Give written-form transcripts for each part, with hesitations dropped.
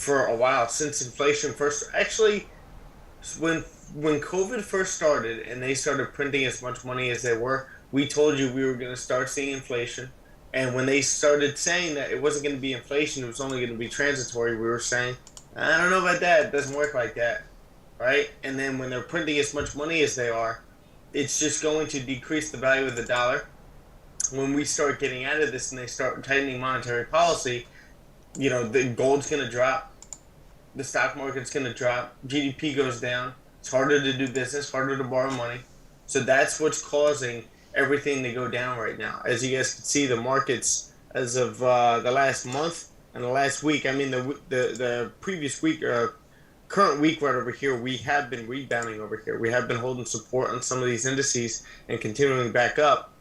for a while since inflation first. Actually, when when COVID first started and they started printing as much money as they were, we told you we were going to start seeing inflation. And when they started saying that it wasn't going to be inflation, it was only going to be transitory, we were saying, I don't know about that. It doesn't work like that, right? And then when they're printing as much money as they are, it's just going to decrease the value of the dollar. When we start getting out of this and they start tightening monetary policy, the gold's going to drop, the stock market's going to drop, GDP goes down, it's harder to do business, harder to borrow money. So that's what's causing everything to go down right now. As you guys can see, the markets as of the last month and the last week, I mean the previous week, current week right over here, we have been rebounding over here. We have been holding support on some of these indices and continuing back up.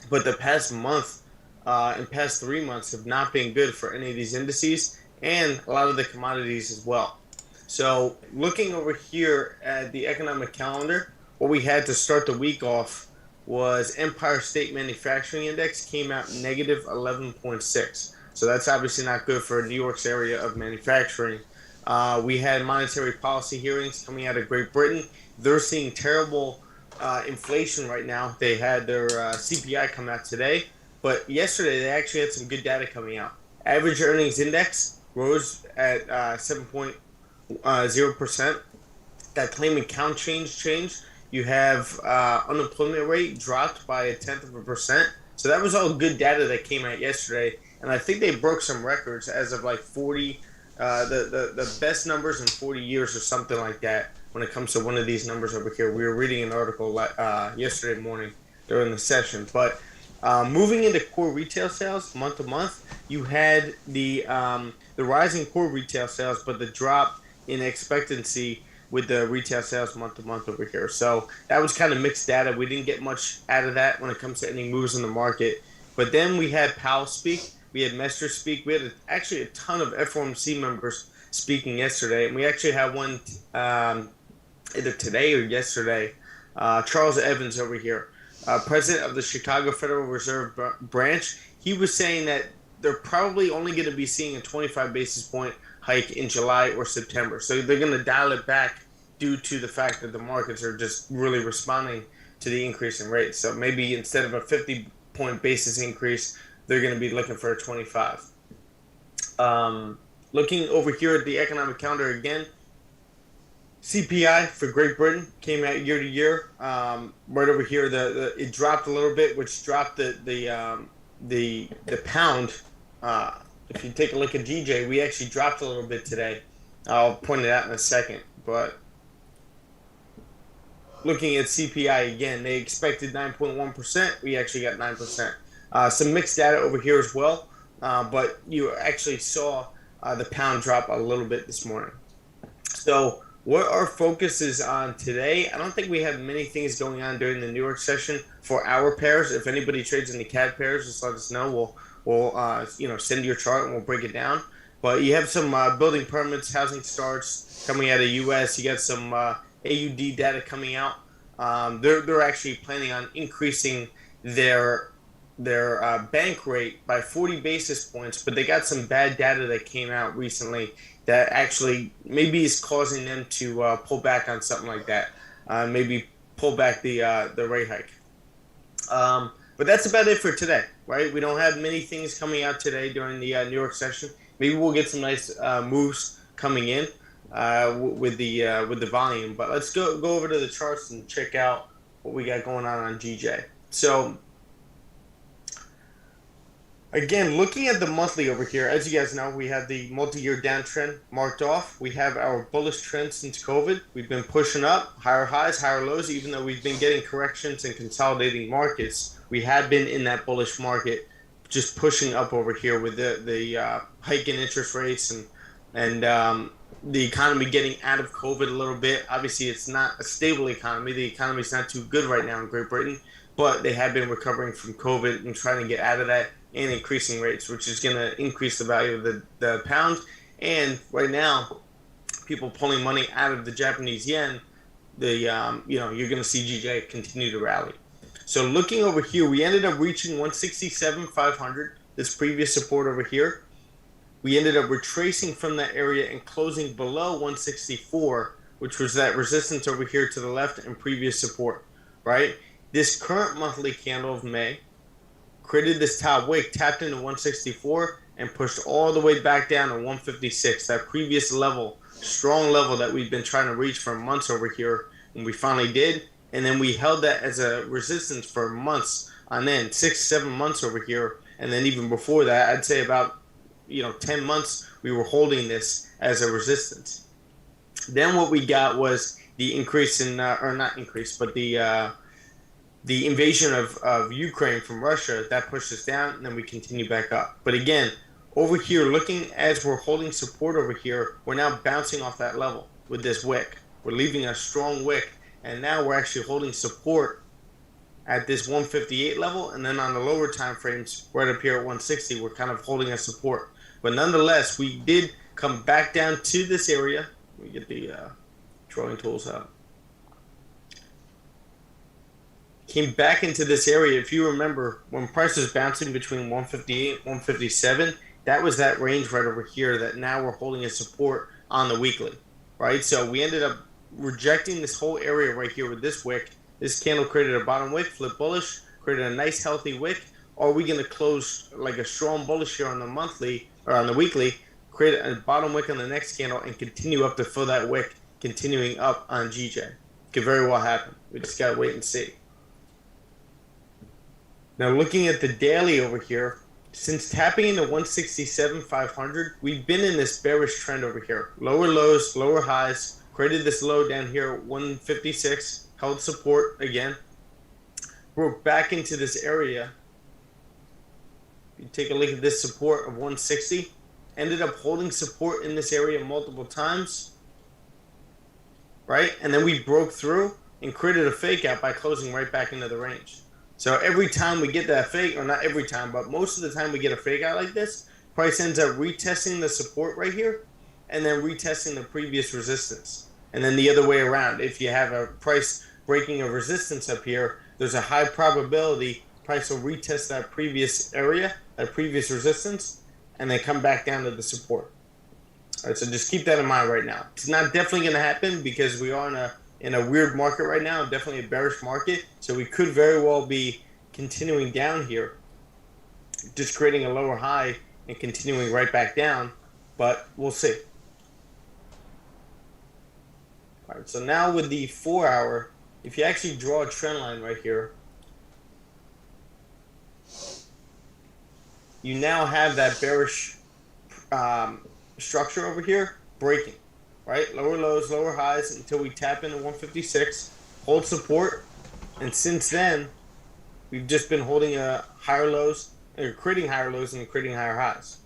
But the past month and past 3 months have not been good for any of these indices and a lot of the commodities as well. So looking over here at the economic calendar, what we had to start the week off was Empire State Manufacturing Index came out negative 11.6. So that's obviously not good for New York's area of manufacturing. We had monetary policy hearings coming out of Great Britain. They're seeing terrible inflation right now. They had their CPI come out today, but yesterday they actually had some good data coming out. Average earnings index rose at 7.0%. That claimant count changed. You have unemployment rate dropped by 0.1%. So that was all good data that came out yesterday, and I think they broke some records as of like 40. The best numbers in 40 years or something like that when it comes to one of these numbers over here. We were reading an article yesterday morning during the session. But moving into core retail sales month to month, you had the rising core retail sales, but the drop in expectancy with the retail sales month to month over here. So that was kind of mixed data. We didn't get much out of that when it comes to any moves in the market. But then we had Powell speak. We had Mester speak. We had actually a ton of FOMC members speaking yesterday. And we actually had one either today or yesterday. Charles Evans over here, president of the Chicago Federal Reserve branch. He was saying that they're probably only going to be seeing a 25 basis point hike in July or September. So they're going to dial it back due to the fact that the markets are just really responding to the increase in rates. So maybe instead of a 50-point basis increase, they're going to be looking for a 25. Looking over here at the economic calendar again, CPI for Great Britain came out year to year. Right over here, it dropped a little bit, which dropped the pound. If you take a look at GJ, we actually dropped a little bit today. I'll point it out in a second. But looking at CPI again, they expected 9.1%. We actually got 9%. Some mixed data over here as well. But you actually saw the pound drop a little bit this morning. So what our focus is on today, I don't think we have many things going on during the New York session for our pairs. If anybody trades in the CAD pairs, just let us know. We'll send your chart and we'll break it down. But you have some building permits, housing starts coming out of U.S. You got some AUD data coming out. They're actually planning on increasing their bank rate by 40 basis points, but they got some bad data that came out recently that actually maybe is causing them to pull back on something like that. Maybe pull back the rate hike. But that's about it for today, right? We don't have many things coming out today during the New York session. Maybe we'll get some nice moves coming in with the volume. But let's go over to the charts and check out what we got going on GJ. So again, looking at the monthly over here, as you guys know, we have the multi-year downtrend marked off. We have our bullish trend since COVID. We've been pushing up, higher highs, higher lows, even though we've been getting corrections and consolidating markets. We have been in that bullish market, just pushing up over here with the hike in interest rates and the economy getting out of COVID a little bit. Obviously, it's not a stable economy. The economy is not too good right now in Great Britain, but they have been recovering from COVID and trying to get out of that and increasing rates, which is going to increase the value of the pound. And right now, people pulling money out of the Japanese yen, you're going to see GJ continue to rally. So looking over here, we ended up reaching 167,500, this previous support over here. we ended up retracing from that area and closing below 164, which was that resistance over here to the left and previous support, right? This current monthly candle of May created this top wick, tapped into 164, and pushed all the way back down to 156, that previous level, strong level that we've been trying to reach for months over here, and we finally did. And then we held that as a resistance for months on end, 6-7 months over here. And then even before that, I'd say about 10 months, we were holding this as a resistance. Then what we got was the increase in, or not increase, but the invasion of Ukraine from Russia. That pushed us down, and then we continue back up. But again, over here, looking as we're holding support over here, we're now bouncing off that level with this wick. We're leaving a strong wick, and now we're actually holding support at this 158 level, and then on the lower time frames, right up here at 160, we're kind of holding a support. But nonetheless, we did come back down to this area. Let me get the drawing tools out. Came back into this area. If you remember, when price was bouncing between 158 and 157, that was that range right over here that now we're holding a support on the weekly, right? So we ended up rejecting this whole area right here with this wick. This candle created a bottom wick, flip bullish, created a nice healthy wick. Are we going to close like a strong bullish here on the monthly or on the weekly, create a bottom wick on the next candle, and continue up to fill that wick, continuing up on GJ? Could very well happen. We just got to wait and see. Now looking at the daily over here, since tapping into 167,500, we've been in this bearish trend over here. Lower lows, lower highs, created this low down here at 156, held support again. Broke back into this area. You take a look at this support of 160. Ended up holding support in this area multiple times. Right? And then we broke through and created a fake out by closing right back into the range. So every time we get that fake, or not every time, but most of the time we get a fake out like this, price ends up retesting the support right here and then retesting the previous resistance. And then the other way around, if you have a price breaking a resistance up here, there's a high probability price will retest that previous area, that previous resistance, and then come back down to the support. All right, so just keep that in mind right now. It's not definitely going to happen because we are in a weird market right now, definitely a bearish market. So we could very well be continuing down here, just creating a lower high and continuing right back down, but we'll see. All right, so now with the 4 hour, if you actually draw a trend line right here, you now have that bearish structure over here breaking. Right? Lower lows, lower highs until we tap into 156, hold support, and since then, we've just been holding higher lows, or creating higher lows and creating higher highs.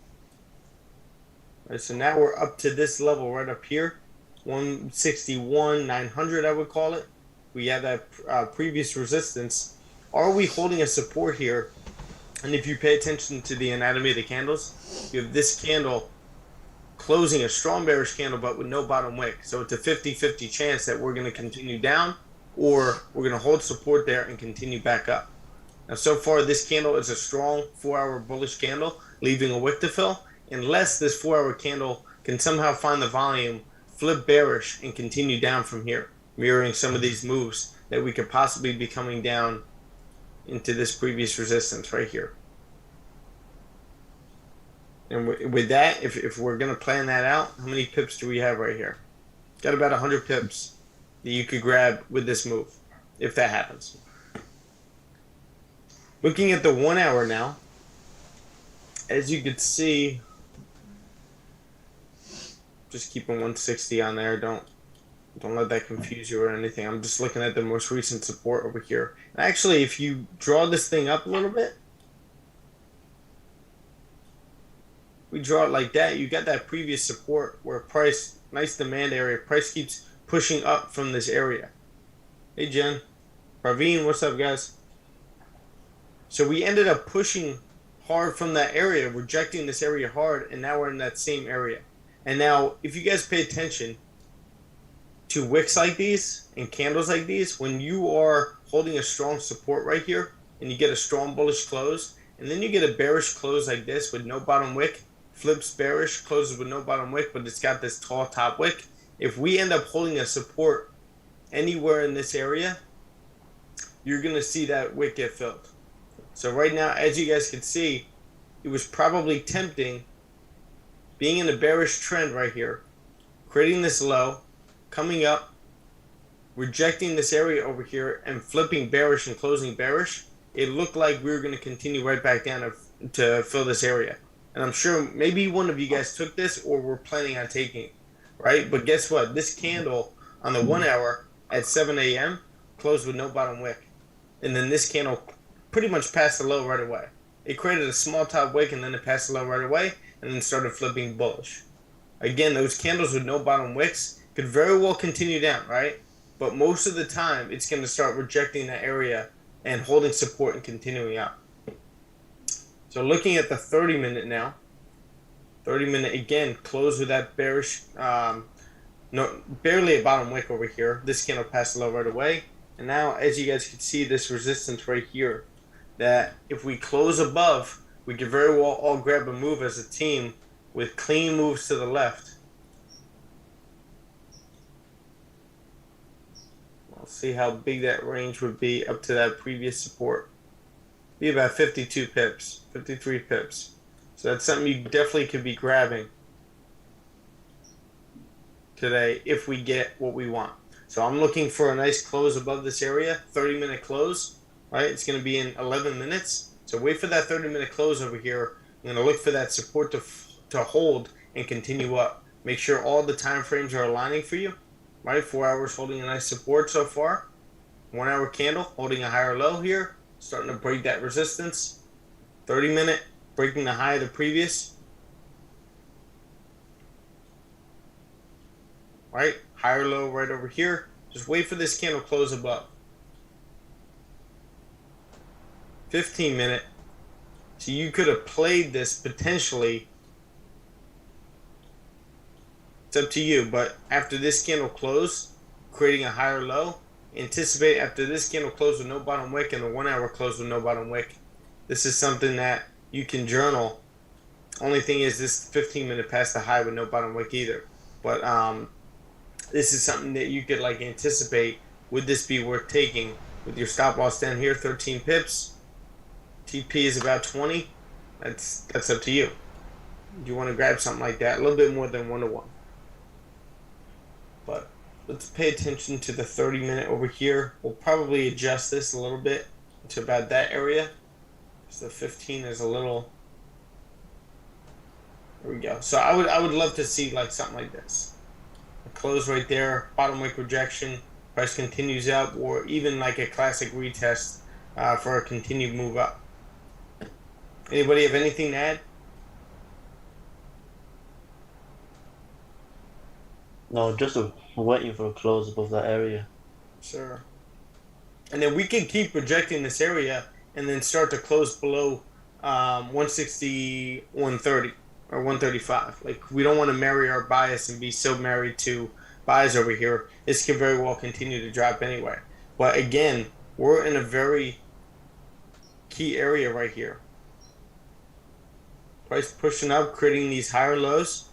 Right, so now we're up to this level right up here, 161,900 I would call it. We have that previous resistance. Are we holding a support here? And if you pay attention to the anatomy of the candles, you have this candle closing a strong bearish candle but with no bottom wick. So it's a 50-50 chance that we're going to continue down or we're going to hold support there and continue back up. Now so far this candle is a strong 4 hour bullish candle leaving a wick to fill, unless this 4 hour candle can somehow find the volume, flip bearish, and continue down from here, mirroring some of these moves that we could possibly be coming down into this previous resistance right here. And with that, if we're going to plan that out, how many pips do we have right here? Got about 100 pips that you could grab with this move, if that happens. Looking at the 1 hour now, as you can see, just keeping 160 on there. Don't let that confuse you or anything. I'm just looking at the most recent support over here. And actually, if you draw this thing up a little bit, we draw it like that, you got that previous support where price, nice demand area, price keeps pushing up from this area. Hey Jen, Praveen, what's up guys? So we ended up pushing hard from that area, rejecting this area hard, and now we're in that same area. And now, if you guys pay attention to wicks like these and candles like these, when you are holding a strong support right here, and you get a strong bullish close, and then you get a bearish close like this with no bottom wick, flips bearish, closes with no bottom wick, but it's got this tall top wick. If we end up holding a support anywhere in this area, you're going to see that wick get filled. So right now, as you guys can see, it was probably tempting, being in a bearish trend right here, creating this low, coming up, rejecting this area over here, and flipping bearish and closing bearish. It looked like we were going to continue right back down to fill this area. And I'm sure maybe one of you guys took this or were planning on taking it, right? But guess what? This candle on the 1 hour at 7 a.m. closed with no bottom wick. And then this candle pretty much passed the low right away. It created a small top wick and then it passed the low right away and then started flipping bullish. Again, those candles with no bottom wicks could very well continue down, right? But most of the time, it's going to start rejecting that area and holding support and continuing up. So looking at the 30-minute now, 30-minute again closed with that bearish, barely a bottom wick over here. This candle passed the low right away, and now as you guys can see, this resistance right here, that if we close above, we could very well all grab a move as a team with clean moves to the left. We'll see how big that range would be up to that previous support. Be about 52 pips, 53 pips. So that's something you definitely could be grabbing today if we get what we want. So I'm looking for a nice close above this area, 30-minute close, right? It's going to be in 11 minutes. So wait for that 30-minute close over here. I'm going to look for that support to hold and continue up. Make sure all the time frames are aligning for you, right? 4 hours holding a nice support so far. 1 hour candle holding a higher low here, starting to break that resistance. 30-minute breaking the high of the previous, right? Higher low right over here. Just wait for this candle close above. 15-minute. So you could have played this potentially. It's up to you, but after this candle close, creating a higher low, anticipate after this candle close with no bottom wick and the 1 hour close with no bottom wick. This is something that you can journal. Only thing is this 15-minute past the high with no bottom wick either. But this is something that you could like anticipate. Would this be worth taking with your stop loss down here, 13 pips? TP is about 20. That's up to you. You want to grab something like that, a little bit more than 1-to-1. But let's pay attention to the 30-minute over here. We'll probably adjust this a little bit to about that area. So the 15 is a little. There we go. So I would love to see like something like this. A close right there, bottom wick rejection, price continues up, or even like a classic retest for a continued move up. Anybody have anything to add? No, just waiting for a close above that area. Sure. And then we can keep rejecting this area and then start to close below 160, 130, or 135. Like, we don't want to marry our bias and be so married to buys over here. This can very well continue to drop anyway. But again, we're in a very key area right here. Price pushing up, creating these higher lows,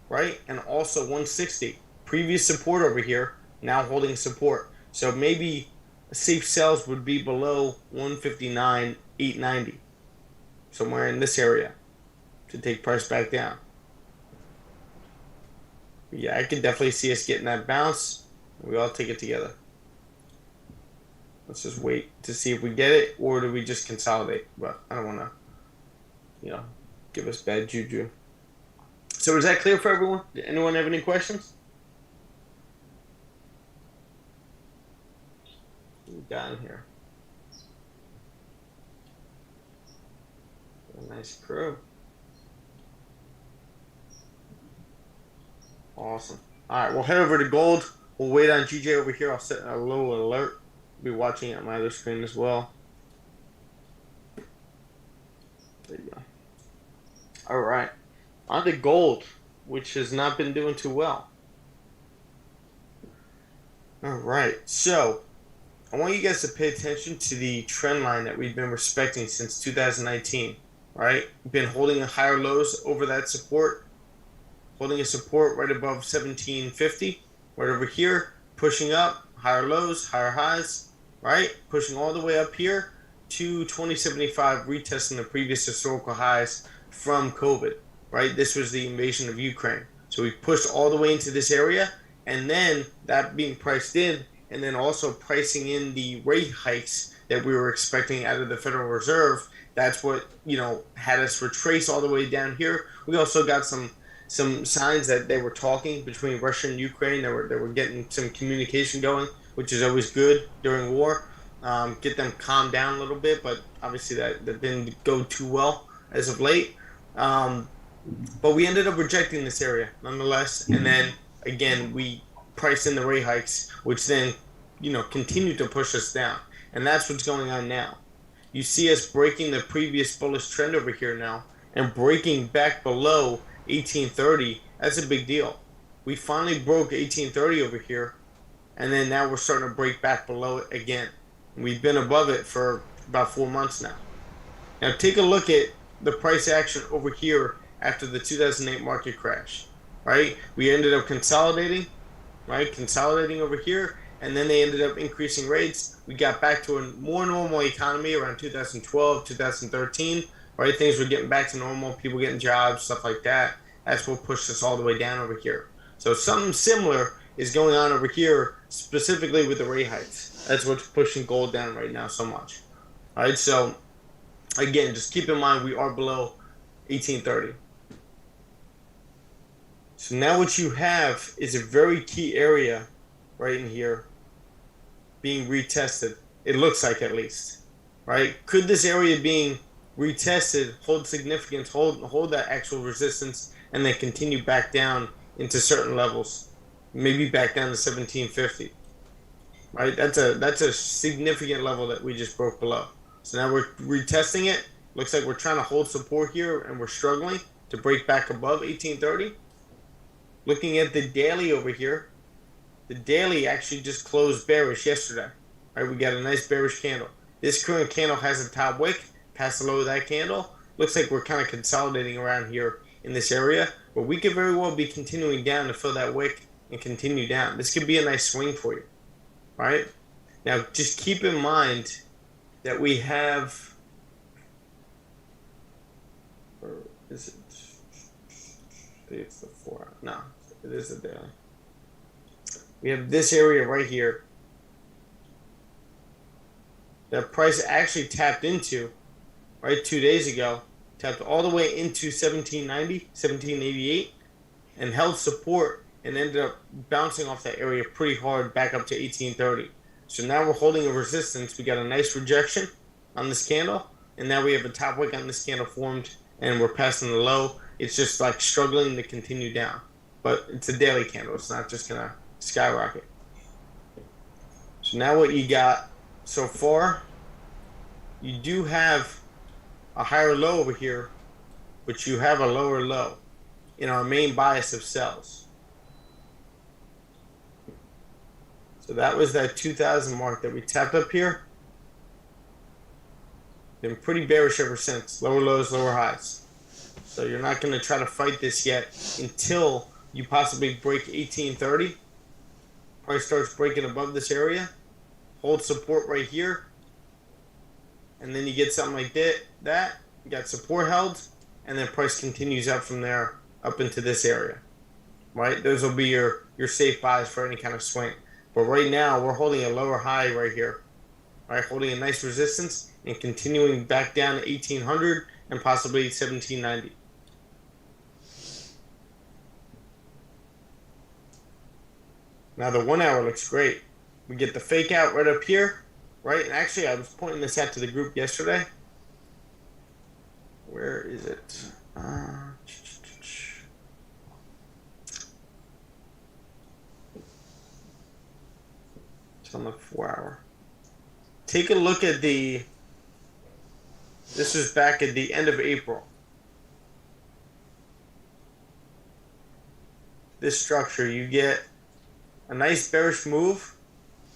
right? And also 160. Previous support over here, now holding support. So maybe safe sells would be below 159, 890. Somewhere in this area to take price back down. Yeah, I could definitely see us getting that bounce. We all take it together. Let's just wait to see if we get it, or do we just consolidate? But I don't want to, give us bad juju. So is that clear for everyone? Did anyone have any questions? What we got in here? A nice crew. Awesome. All right, we'll head over to gold. We'll wait on GJ over here. I'll set a little alert. Be watching it on my other screen as well. There you go. All right, on to gold, which has not been doing too well. All right, so I want you guys to pay attention to the trend line that we've been respecting since 2019. right? Been holding higher lows over that support, holding a support right above 1750, right over here, pushing up, higher lows, higher highs, right? Pushing all the way up here to 2075, retesting the previous historical highs from COVID, right? This was the invasion of Ukraine. So we pushed all the way into this area, and then that being priced in, and then also pricing in the rate hikes that we were expecting out of the Federal Reserve. That's what, had us retrace all the way down here. We also got some signs that they were talking between Russia and Ukraine. They were getting some communication going, which is always good during war. Get them calmed down a little bit, but obviously that didn't go too well as of late. Um, but we ended up rejecting this area nonetheless, and then again we priced in the rate hikes, which then continued to push us down, and that's what's going on now. You see us breaking the previous bullish trend over here now and breaking back below 1830. That's a big deal. We finally broke 1830 over here, and then now we're starting to break back below it again. We've been above it for about 4 months now. Now take a look at the price action over here after the 2008 market crash, right? We ended up consolidating, right? Consolidating over here, and then they ended up increasing rates. We got back to a more normal economy around 2012, 2013, right? Things were getting back to normal, people getting jobs, stuff like that. That's what pushed us all the way down over here. So something similar is going on over here, specifically with the rate hikes. That's what's pushing gold down right now so much. All right, so again, just keep in mind we are below 1830. So now what you have is a very key area right in here being retested. It looks like, at least, right? Could this area being retested hold significance, hold that actual resistance, and then continue back down into certain levels, maybe back down to 1750, right? That's a significant level that we just broke below. So now we're retesting it. Looks like we're trying to hold support here, and we're struggling to break back above 1830. Looking at the daily over here, the daily actually just closed bearish yesterday, right? We got a nice bearish candle. This current candle has a top wick past the low of that candle. Looks like we're kind of consolidating around here in this area, but we could very well be continuing down to fill that wick and continue down. This could be a nice swing for you, right? Now, just keep in mind that we have, or is it? I think it's the 4 hour. No, it is the daily. We have this area right here that price actually tapped into, right, 2 days ago. Tapped all the way into 1790, 1788, and held support and ended up bouncing off that area pretty hard back up to 1830. So now we're holding a resistance. We got a nice rejection on this candle, and now we have a top wick on this candle formed, and we're passing the low. It's just like struggling to continue down, but it's a daily candle. It's not just gonna skyrocket. So now what you got so far, you do have a higher low over here, but you have a lower low in our main bias of sells. So that was that 2000 mark that we tapped up here. Been pretty bearish ever since. Lower lows, lower highs. So you're not going to try to fight this yet until you possibly break 1830. Price starts breaking above this area. Hold support right here. And then you get something like that. You got support held. And then price continues up from there up into this area. Right? Those will be your safe buys for any kind of swing. But right now, we're holding a lower high right here. Right? Holding a nice resistance and continuing back down to 1800 and possibly 1790. Now the 1 hour looks great. We get the fake out right up here, right? And actually, I was pointing this out to the group yesterday. Where is it? It's on the 4 hour. Take a look at this was back at the end of April. This structure, you get a nice bearish move,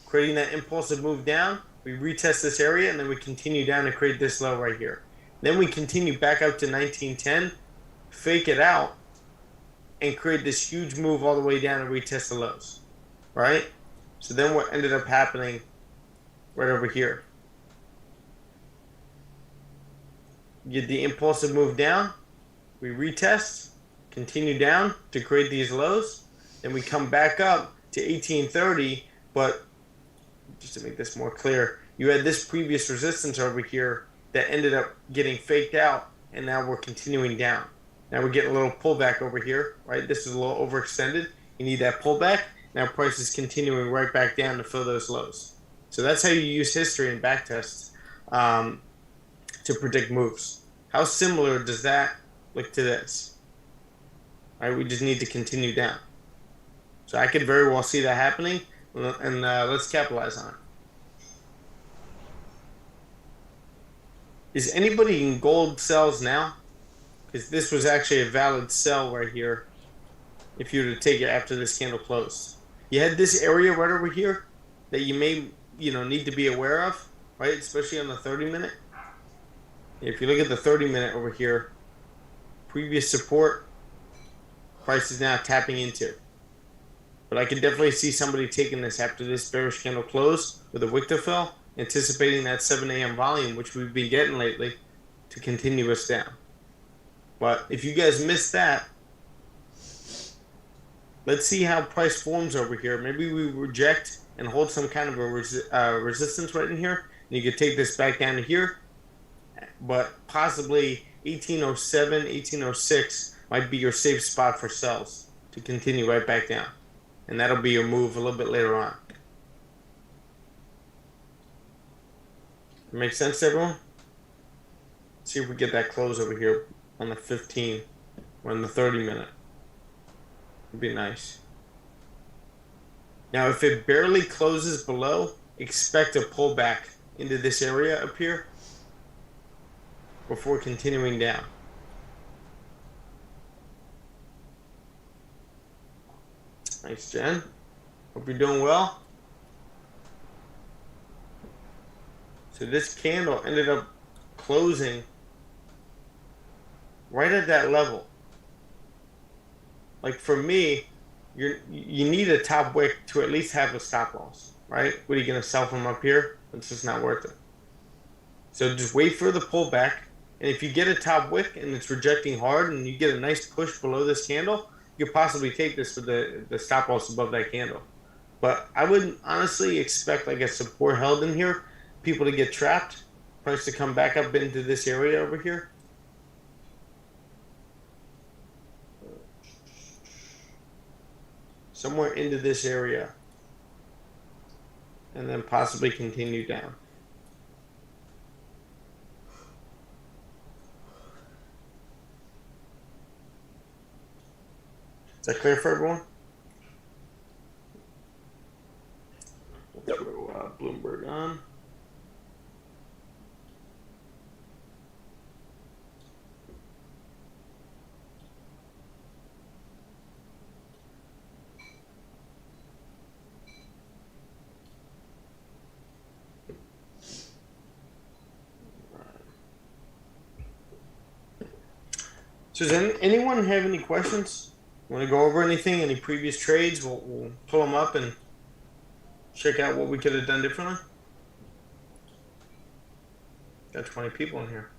creating that impulsive move down. We retest this area, and then we continue down to create this low right here. Then we continue back up to 1910, fake it out, and create this huge move all the way down and retest the lows, right? So then what ended up happening right over here, you get the impulsive move down, we retest, continue down to create these lows, then we come back up to 1830, but just to make this more clear, you had this previous resistance over here that ended up getting faked out, and now we're continuing down. Now we're getting a little pullback over here, right? This is a little overextended. You need that pullback. Now price is continuing right back down to fill those lows. So that's how you use history and backtests to predict moves. How similar does that look to this? All right, we just need to continue down. So I could very well see that happening, and let's capitalize on it. Is anybody in gold sells now? Because this was actually a valid sell right here if you were to take it after this candle closed. You had this area right over here that you may need to be aware of, right? Especially on the 30-minute. If you look at the 30-minute over here, previous support, price is now tapping into. But I could definitely see somebody taking this after this bearish candle close with a wick to fill, anticipating that 7 a.m. volume, which we've been getting lately, to continue us down. But if you guys missed that, let's see how price forms over here. Maybe we reject and hold some kind of a resistance right in here, and you could take this back down to here. But possibly 1807, 1806 might be your safe spot for sells to continue right back down. And that'll be your move a little bit later on. Make sense to everyone? See if we get that close over here on the 15 or on the 30-minute. It'd be nice. Now, if it barely closes below, expect a pullback into this area up here before continuing down. Thanks, Jen. Hope you're doing well. So this candle ended up closing right at that level. Like for me, you need a top wick to at least have a stop loss, right? What are you going to sell from up here? It's just not worth it. So just wait for the pullback. And if you get a top wick and it's rejecting hard and you get a nice push below this candle, you could possibly take this for the stop loss above that candle. But I wouldn't honestly expect like a support held in here, people to get trapped, price to come back up into this area over here. Somewhere into this area. And then possibly continue down. Is that clear for everyone? Let's throw Bloomberg on. So does anyone have any questions? Want to go over anything? Any previous trades? We'll pull them up and check out what we could have done differently. Got 20 people in here.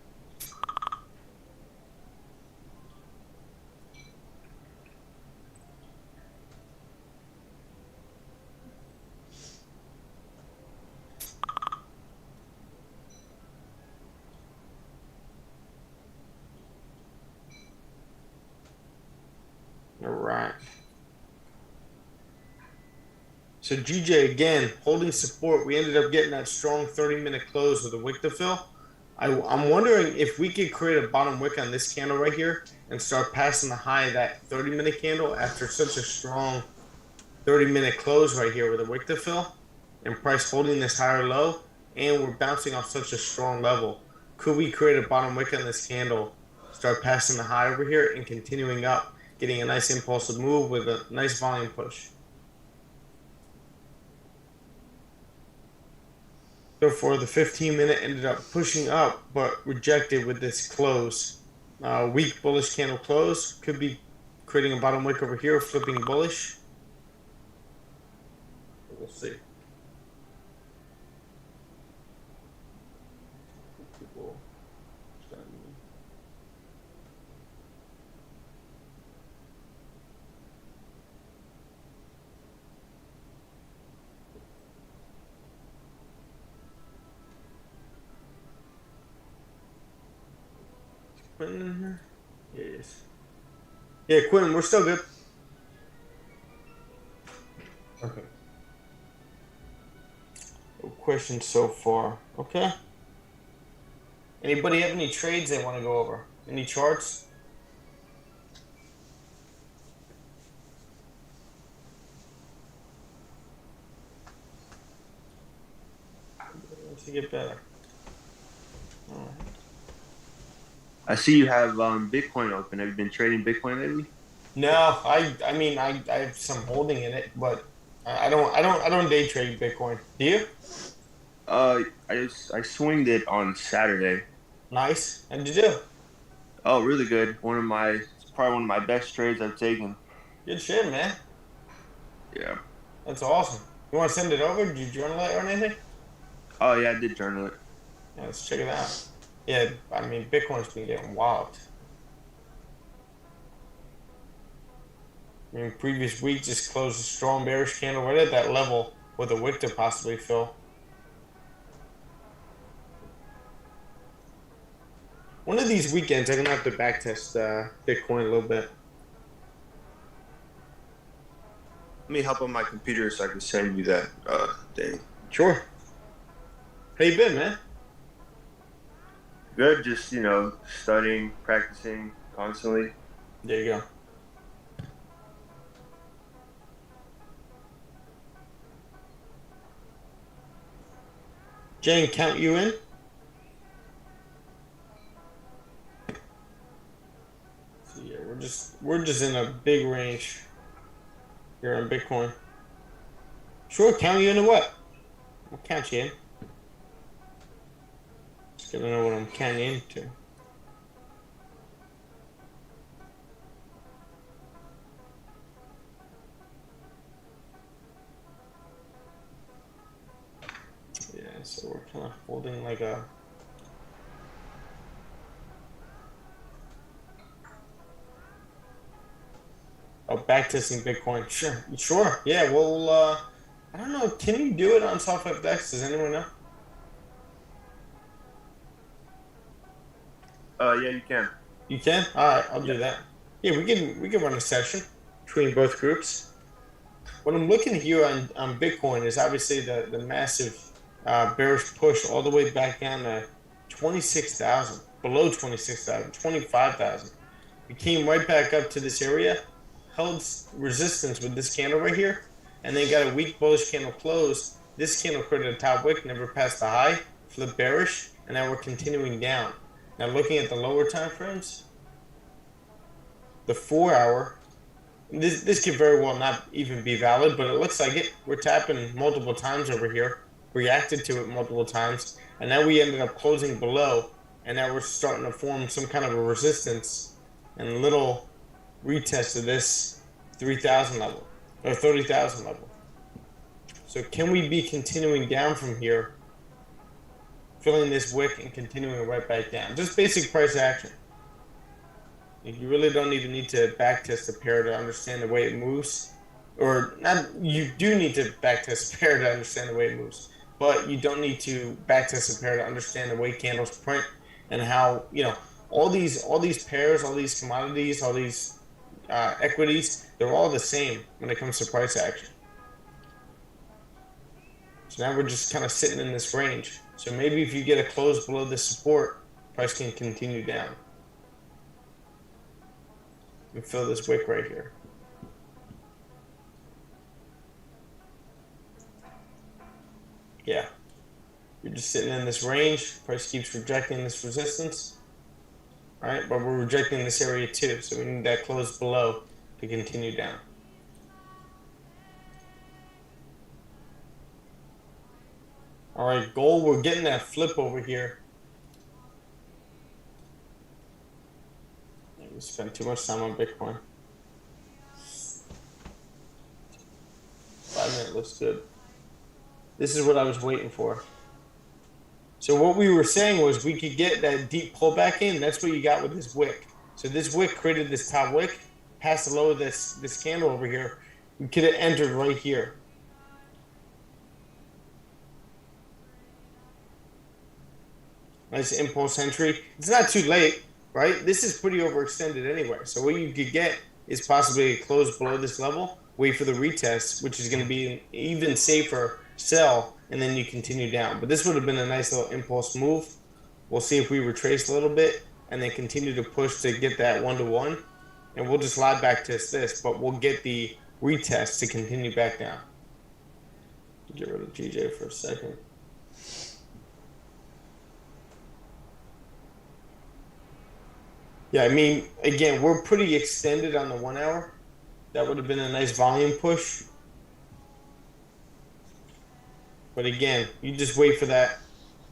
All right. So GJ again holding support. We ended up getting that strong 30-minute close with a wick to fill. I'm wondering if we could create a bottom wick on this candle right here and start passing the high of that 30-minute candle after such a strong 30-minute close right here with a wick to fill, and price holding this higher low, and we're bouncing off such a strong level. Could we create a bottom wick on this candle, start passing the high over here and continuing up, getting a nice impulsive move with a nice volume push? Therefore, the 15-minute ended up pushing up, but rejected with this close. Weak bullish candle close. Could be creating a bottom wick over here, flipping bullish. We'll see. People starting. Quentin in here? Yes. Yeah, Quentin, we're still good. Okay. No questions so far. Okay. Anybody have any trades they want to go over? Any charts? To get better. All right. I see you have Bitcoin open. Have you been trading Bitcoin lately? No, I mean I have some holding in it, but I don't day trade Bitcoin. Do you? I swinged it on Saturday. Nice. How'd you do? Oh, really good. It's probably one of my best trades I've taken. Good shit, man. Yeah. That's awesome. You want to send it over? Did you journal it or anything? Oh yeah, I did journal it. Yeah, let's check it out. Yeah, I mean Bitcoin's been getting wild. I mean, previous week just closed a strong bearish candle right at that level with a wick to possibly fill. One of these weekends, I'm gonna have to backtest Bitcoin a little bit. Let me hop on my computer so I can send you that thing. Sure. How you been, man? Good, just studying, practicing constantly. There you go. Jane, count you in? So yeah, we're just in a big range here on Bitcoin. Sure, count you into what? I'll count you in. Just gotta know what I'm counting into. Yeah, so we're kind of holding like a backtesting Bitcoin. Sure. Yeah, well, I don't know. Can you do it on SharmaFX? Does anyone know? Yeah, you can. You can? Alright, I'll do that. Yeah, we can run a session between both groups. What I'm looking here on Bitcoin is obviously the massive bearish push all the way back down to 26,000, below 26,000, 25,000. We came right back up to this area, held resistance with this candle right here, and then got a weak bullish candle close. This candle created a top wick, never passed the high, flipped bearish, and now we're continuing down. Now looking at the lower time frames, the 4 hour, this could very well not even be valid, but it looks like it. We're tapping multiple times over here, reacted to it multiple times, and now we ended up closing below, and now we're starting to form some kind of a resistance and a little retest of this 3,000 level or 30,000 level. So can we be continuing down from here, filling this wick and continuing right back down? Just basic price action. You really don't even need to backtest the pair to understand the way it moves. Or not, you do need to backtest the pair to understand the way it moves. But you don't need to backtest the pair to understand the way candles print and how, all these pairs, all these commodities, all these equities, they're all the same when it comes to price action. So now we're just kind of sitting in this range. So maybe if you get a close below this support, price can continue down. And fill this wick right here. Yeah. You're just sitting in this range. Price keeps rejecting this resistance. Alright, but we're rejecting this area too, so we need that close below to continue down. All right, gold. We're getting that flip over here. We spent too much time on Bitcoin. 5 minute looks good. This is what I was waiting for. So what we were saying was we could get that deep pullback in. That's what you got with this wick. So this wick created this top wick, past the low of this candle over here. We could have entered right here. Nice impulse entry. It's not too late, right? This is pretty overextended anyway. So what you could get is possibly a close below this level, wait for the retest, which is going to be an even safer sell, and then you continue down. But this would have been a nice little impulse move. We'll see if we retrace a little bit and then continue to push to get that 1-to-1. And we'll just slide back to this, but we'll get the retest to continue back down. Get rid of GJ for a second. Yeah, I mean, again, we're pretty extended on the 1 hour. That would have been a nice volume push. But again, you just wait for that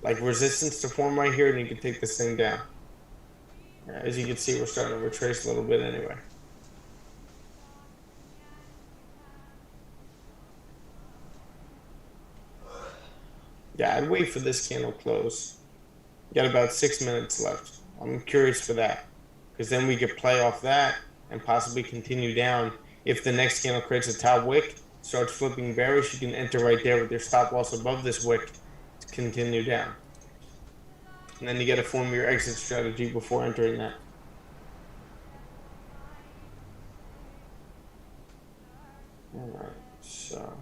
like resistance to form right here, and you can take this thing down. As you can see, we're starting to retrace a little bit anyway. Yeah, I'd wait for this candle close. Got about 6 minutes left. I'm curious for that, because then we could play off that and possibly continue down. If the next candle creates a top wick, starts flipping bearish, you can enter right there with your stop loss above this wick to continue down. And then you got to form your exit strategy before entering that. All right, so.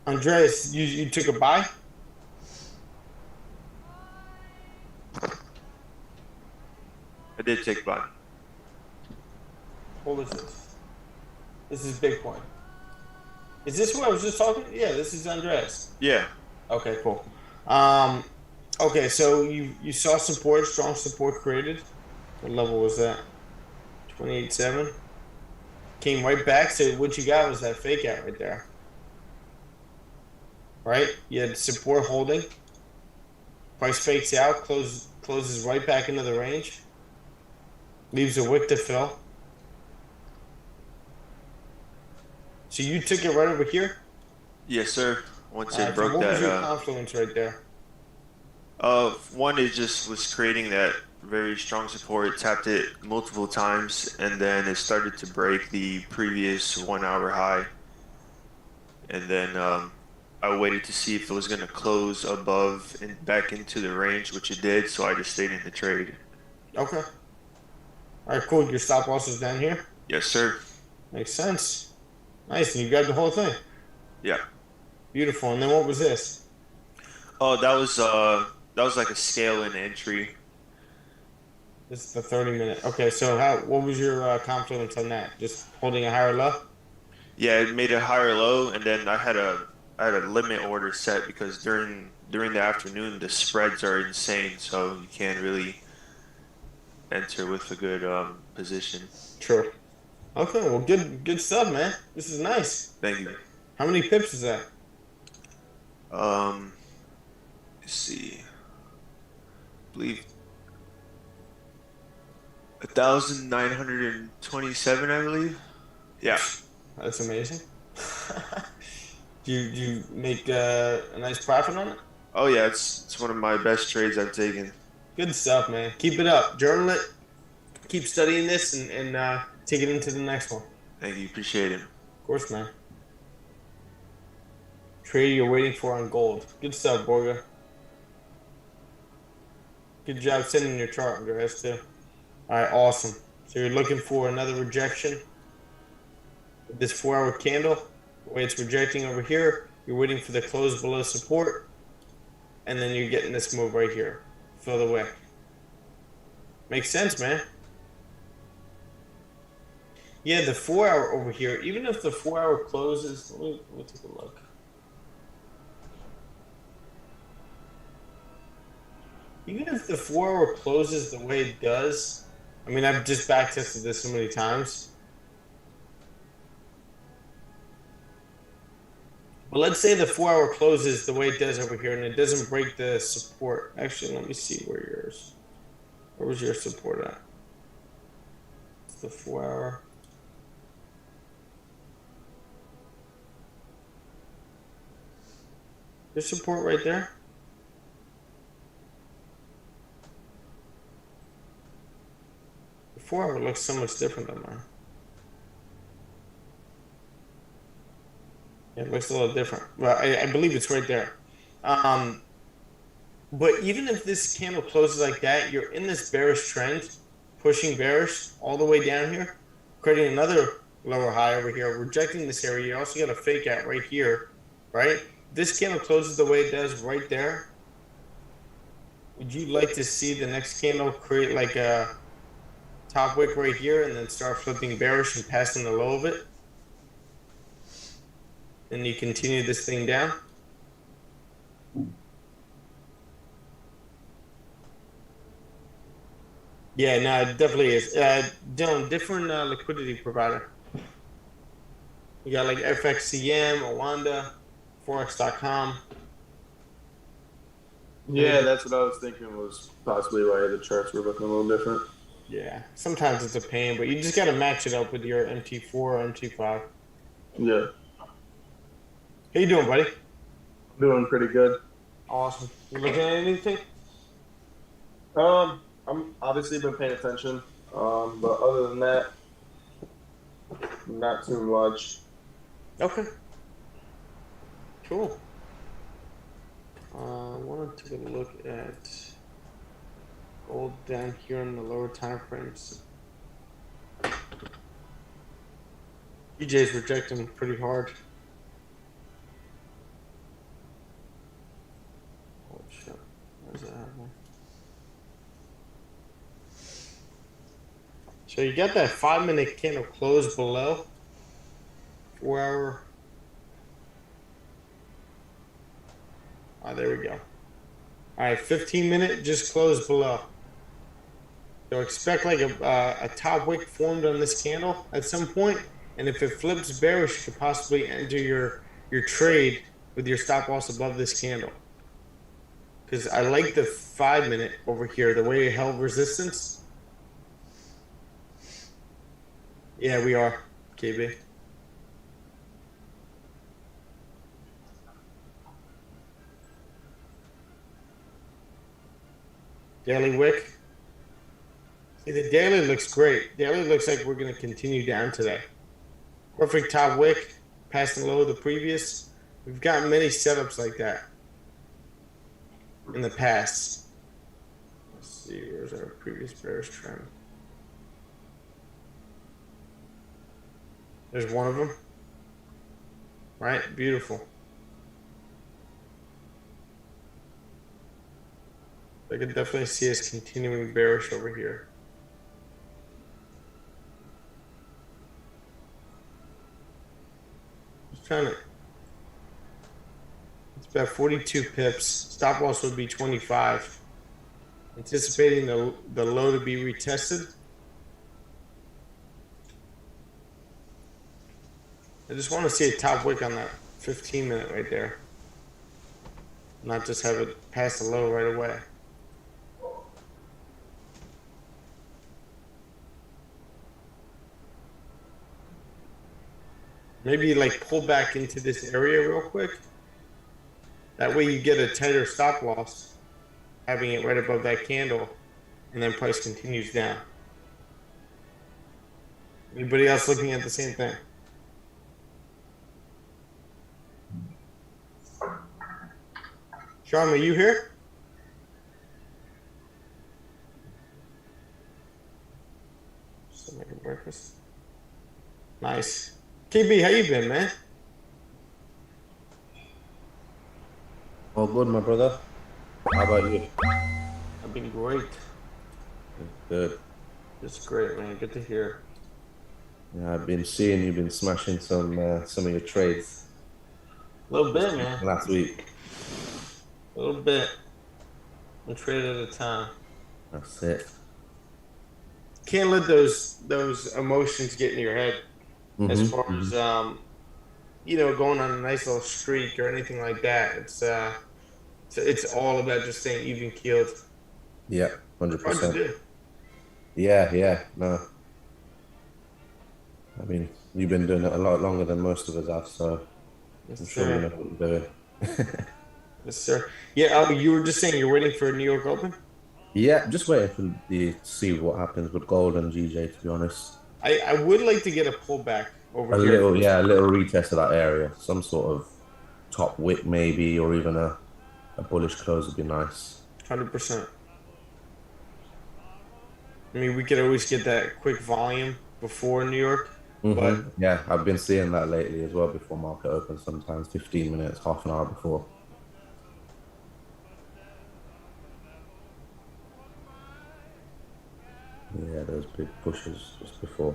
Andreas, you took a buy? I did take a buy. What was this? This is Bitcoin. Is this who I was just talking to? Yeah, this is Andreas. Yeah. Okay, cool. Okay, so you saw support, strong support created. What level was that? 28.7. Came right back. So what you got was that fake out right there. Right? You had support holding. Price fakes out, closes right back into the range. Leaves a wick to fill. So you took it right over here? Yes, sir. Once it broke what that. Was your confluence right there? One, it just was creating that very strong support, tapped it multiple times, and then it started to break the previous 1 hour high. And then I waited to see if it was going to close above and back into the range, which it did, so I just stayed in the trade. Okay. All right, cool. Your stop loss is down here? Yes, sir. Makes sense. Nice, and you grabbed the whole thing? Yeah. Beautiful. And then what was this? Oh, that was like a scale-in entry. This is the 30-minute. Okay, so what was your confluence on that? Just holding a higher low? Yeah, it made a higher low, and then I had a limit order set because during the afternoon the spreads are insane, so you can't really enter with a good position. Sure. Okay, well, good stuff, man. This is nice. Thank you. How many pips is that? Let's see. I believe 1,927, I believe. Yeah. That's amazing. Do you make a nice profit on it? Oh yeah, it's one of my best trades I've taken. Good stuff, man. Keep it up. Journal it. Keep studying this and take it into the next one. Thank you. Appreciate it. Of course, man. Trade you're waiting for on gold. Good stuff, Borga. Good job sending your chart, Andreas, too. All right, awesome. So you're looking for another rejection. This 4 hour candle, the way it's rejecting over here, you're waiting for the close below support, and then you're getting this move right here. Fill the wick. Makes sense, man. Yeah, the 4 hour over here, even if the 4 hour closes, let me take a look. Even if the 4 hour closes the way it does, I mean, I've just back tested this so many times. But let's say the 4 hour closes the way it does over here and it doesn't break the support. Actually, let me see where was your support at? It's the 4 hour. There's support right there. The 4 hour looks so much different than mine. It looks a little different. Well, I believe it's right there. But even if this candle closes like that, you're in this bearish trend, pushing bearish all the way down here, creating another lower high over here, rejecting this area. You also got a fake out right here, right? This candle closes the way it does right there. Would you like to see the next candle create like a top wick right here and then start flipping bearish and passing the low of it? And you continue this thing down? Yeah, no, it definitely is. Dylan, different liquidity provider. You got like FXCM, Awanda, Forex.com. Yeah, that's what I was thinking was possibly why the charts were looking a little different. Yeah, sometimes it's a pain, but you just got to match it up with your MT4 or MT5. Yeah. How you doing, buddy? Doing pretty good. Awesome. You looking at anything? I'm obviously been paying attention. But other than that, not too much. Okay. Cool. I want to take a look at gold down here in the lower time frames. EJ's rejecting pretty hard. Oh shit. Where's that happening? So you got that 5-minute candle close below. 4 hour. There we go. All right, 15-minute just closed below. So expect like a top wick formed on this candle at some point, and if it flips bearish, you could possibly enter your trade with your stop loss above this candle. Because I like the 5-minute over here, the way it held resistance. Yeah, we are, KB. Daily wick. See, the daily looks great. Daily looks like we're going to continue down today. Perfect top wick, passing low of the previous. We've gotten many setups like that in the past. Let's see, where's our previous bearish trend? There's one of them. Right, beautiful. I could definitely see us continuing bearish over here. Just trying to. It's about 42 pips. Stop loss would be 25. Anticipating the low to be retested. I just want to see a top wick on that 15-minute right there. Not just have it pass the low right away. Maybe like pull back into this area real quick. That way you get a tighter stop loss, having it right above that candle, and then price continues down. Anybody else looking at the same thing? Sharma, you here? Still making breakfast. Nice. KB, how you been, man? All good, my brother. How about you? I've been great. Good. Just great, man. Good to hear. Yeah, I've been seeing you've been smashing some of your trades A little bit, man. last week. A little bit. One trade at a time. That's it. Can't let those emotions get in your head. As far as going on a nice little streak or anything like that. It's all about just staying even keeled. Yeah, Hard to 100%. do. Yeah, yeah. No, I mean, you've been doing it a lot longer than most of us have, so I'm Yes, sure you sir. know what you're doing. Yes, sir. Yeah. Oh, you were just saying you're waiting for New York Open. Yeah, just waiting for the to see what happens with Gold and GJ, to be honest. I would like to get a pullback over A here. little, yeah, a little retest of that area. Some sort of top wick maybe, or even a bullish close would be nice. 100%. I mean, we could always get that quick volume before New York, but Yeah, I've been seeing that lately as well before market open, sometimes 15 minutes, half an hour before. Yeah, those big pushes just before.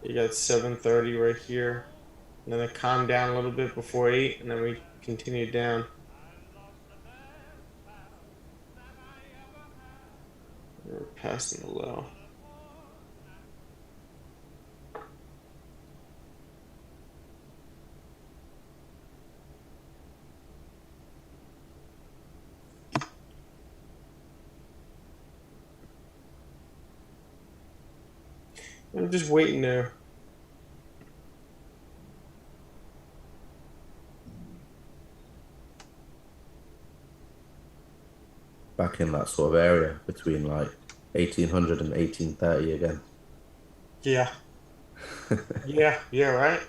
you got 7:30 right here. And then it calmed down a little bit before 8, and then we continue down. We're passing the low. I'm just waiting there. Back in that sort of area between like 1800 and 1830 again. Yeah. Yeah, right?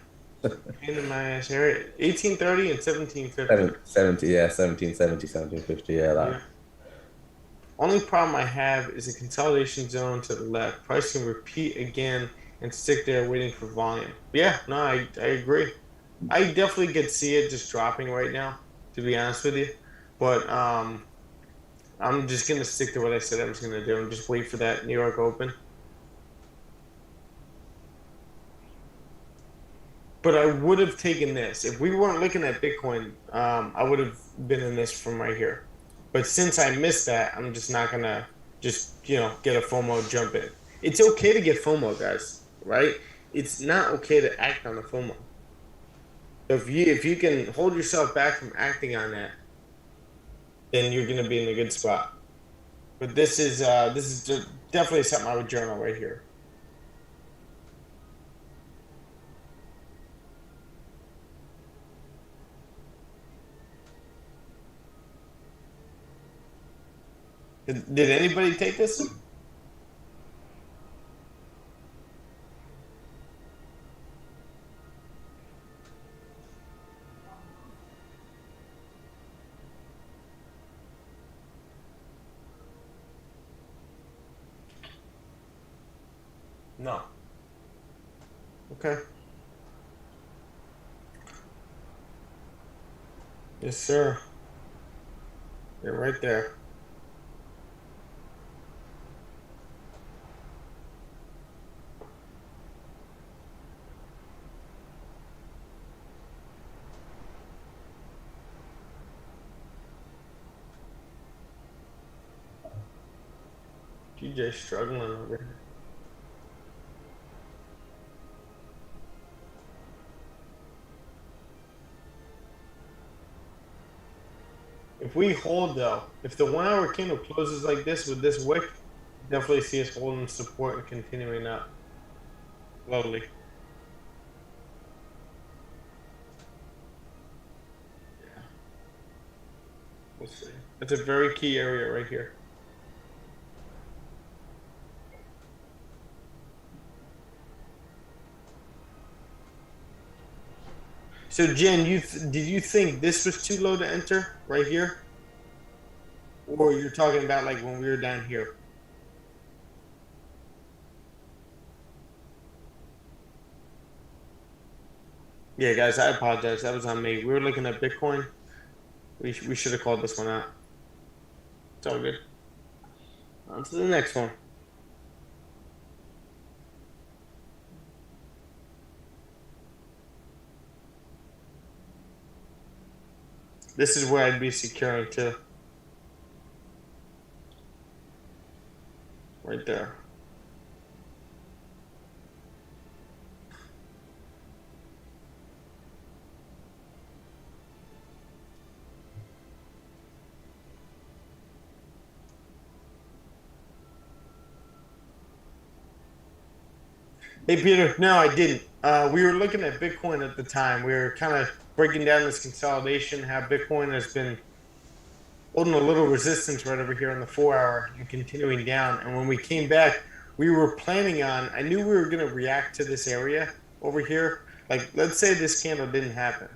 Pain in my ass here. 1830 and 1750. 70, yeah, 1770, 1750, yeah, Yeah. that. Only problem I have is a consolidation zone to the left. Price can repeat again and stick there waiting for volume. Yeah, no, I agree. I definitely could see it just dropping right now, to be honest with you. But I'm just gonna stick to what I said I was gonna do and just wait for that New York Open. But I would have taken this if we weren't looking at Bitcoin. I would have been in this from right here. But since I missed that, I'm just not gonna just get a FOMO jump in. It's okay to get FOMO, guys. Right? It's not okay to act on the FOMO. If you can hold yourself back from acting on that, then you're gonna be in a good spot. But this is just definitely something I would journal right here. Did anybody take this? No. Okay. Yes, sir. You're right there. TJ struggling over here. If we hold though, if the 1 hour candle closes like this with this wick, definitely see us holding support and continuing up. Slowly. Yeah. We'll see. That's a very key area right here. So Jen, did you think this was too low to enter right here? Or you're talking about like when we were down here? Yeah, guys, I apologize. That was on me. We were looking at Bitcoin. We should have called this one out. It's all good. On to the next one. This is where I'd be securing too. Right there. Hey Peter, no, I didn't. We were looking at Bitcoin at the time. We were kind of breaking down this consolidation, how Bitcoin has been holding a little resistance right over here on the 4 hour and continuing down. And when we came back, we were planning on, I knew we were going to react to this area over here. Like, let's say this candle didn't happen.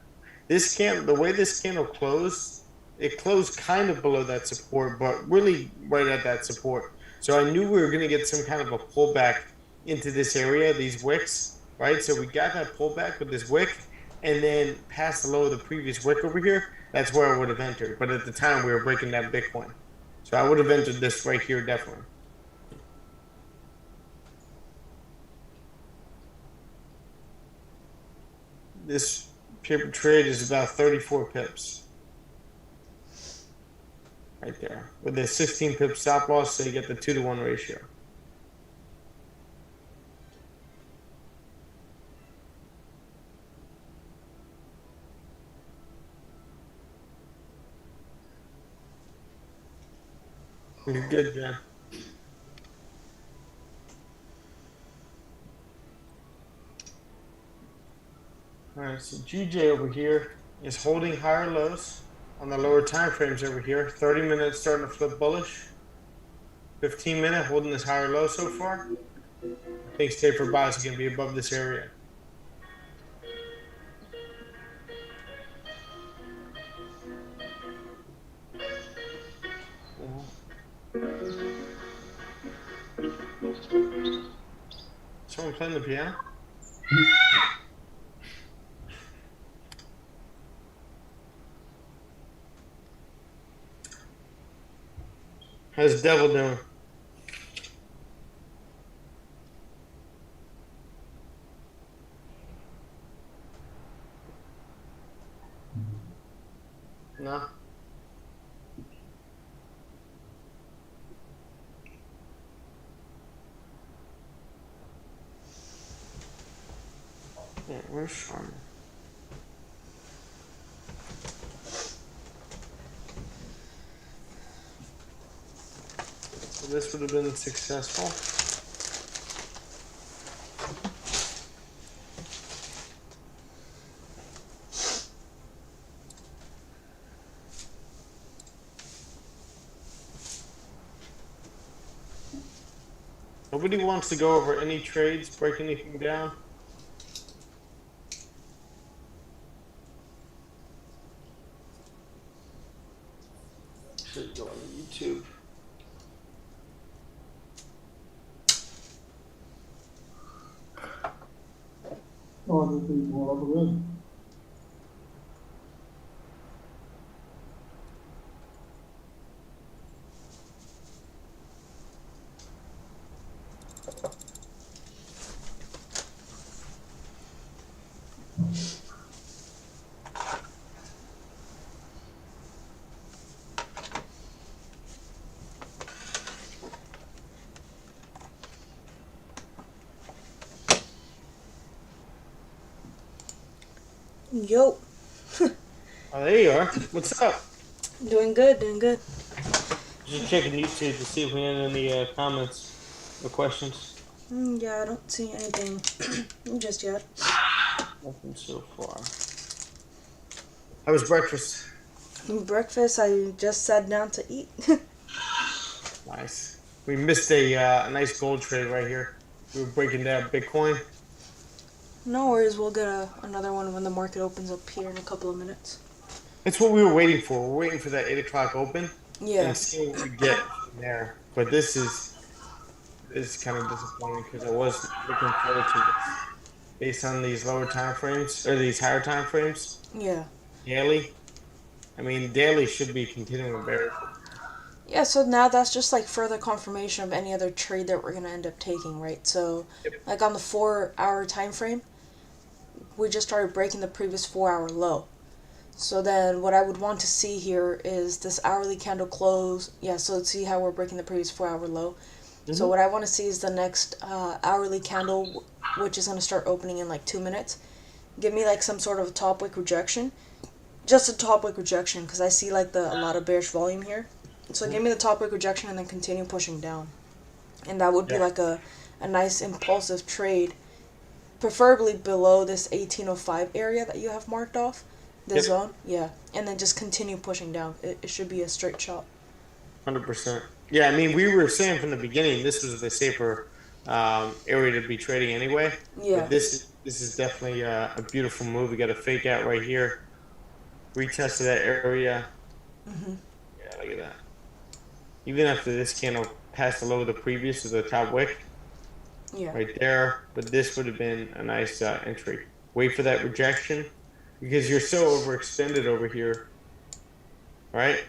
This candle, the way this candle closed, it closed kind of below that support, but really right at that support. So I knew we were going to get some kind of a pullback into this area, these wicks, right? So we got that pullback with this wick and then past the low of the previous wick over here. That's where I would have entered. But at the time, we were breaking down Bitcoin. So I would have entered this right here, definitely. This paper trade is about 34 pips. Right there. With a 16 pip stop loss, so you get the 2-to-1 ratio. You're good, Jen. Alright, so GJ over here is holding higher lows on the lower time frames over here. 30 minutes starting to flip bullish. 15 minute holding this higher low so far. I think taper buys are going to be above this area. Someone playing the piano? How's Devil doing? No. Yeah, where's Sharma? So this would have been successful. Nobody wants to go over any trades, break anything down. Should go on YouTube. Oh, there's people all over there. Yo. Oh, there you are. What's up? Doing good, doing good. Just checking YouTube to see if we had any comments or questions. Yeah, I don't see anything just yet. Nothing so far. How was breakfast? Breakfast, I just sat down to eat. Nice. We missed a nice gold trade right here. We were breaking down Bitcoin. No worries, we'll get another one when the market opens up here in a couple of minutes. That's what we were waiting for. We're waiting for that 8 o'clock open. Yeah. And see what we get from there. But this is kind of disappointing because I was looking forward to this. Based on these lower time frames, or these higher time frames. Yeah. Daily. I mean, daily should be continuing bearish. Yeah, so now that's just like further confirmation of any other trade that we're going to end up taking, right? So, like on the 4 hour time frame, we just started breaking the previous 4 hour low. So then what I would want to see here is this hourly candle close. Yeah, so let's see how we're breaking the previous 4 hour low. Mm-hmm. So what I want to see is the next hourly candle, which is going to start opening in like 2 minutes. Give me like some sort of a top wick rejection. Just a top wick rejection, because I see like a lot of bearish volume here. So give me the top wick rejection and then continue pushing down. And that would be like a nice impulsive trade preferably below this 1805 area that you have marked off, this Yep. zone. Yeah, and then just continue pushing down. It should be a straight shot. 100%. Yeah, I mean, we were saying from the beginning this was the safer area to be trading anyway. Yeah. But this is definitely a beautiful move. We got a fake out right here. Retested that area. Hmm. Yeah, look at that. Even after this candle passed below the previous to the top wick, Yeah. right there. But this would have been a nice entry. Wait for that rejection because you're so overextended over here, right?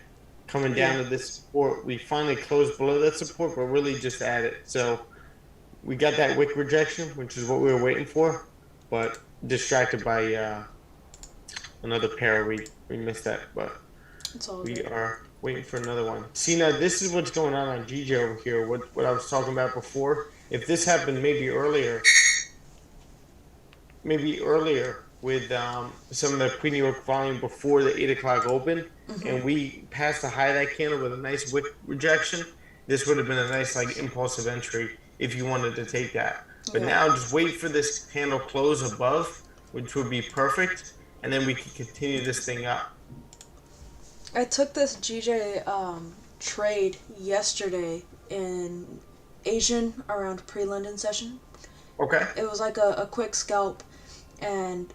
Coming down to this support, we finally closed below that support, but really just at it. So we got that wick rejection, which is what we were waiting for, but distracted by another pair. We missed that, but It's all we good. are waiting for another one. See, now this is what's going on GJ over here. What I was talking about before. If this happened maybe earlier with some of the pre-New York volume before the 8 o'clock open, and we passed the high of that candle with a nice wick rejection, this would have been a nice like impulsive entry if you wanted to take that. But Yeah. now just wait for this candle close above, which would be perfect, and then we can continue this thing up. I took this GJ trade yesterday in Asian around pre-London session. Okay. It was like a quick scalp, and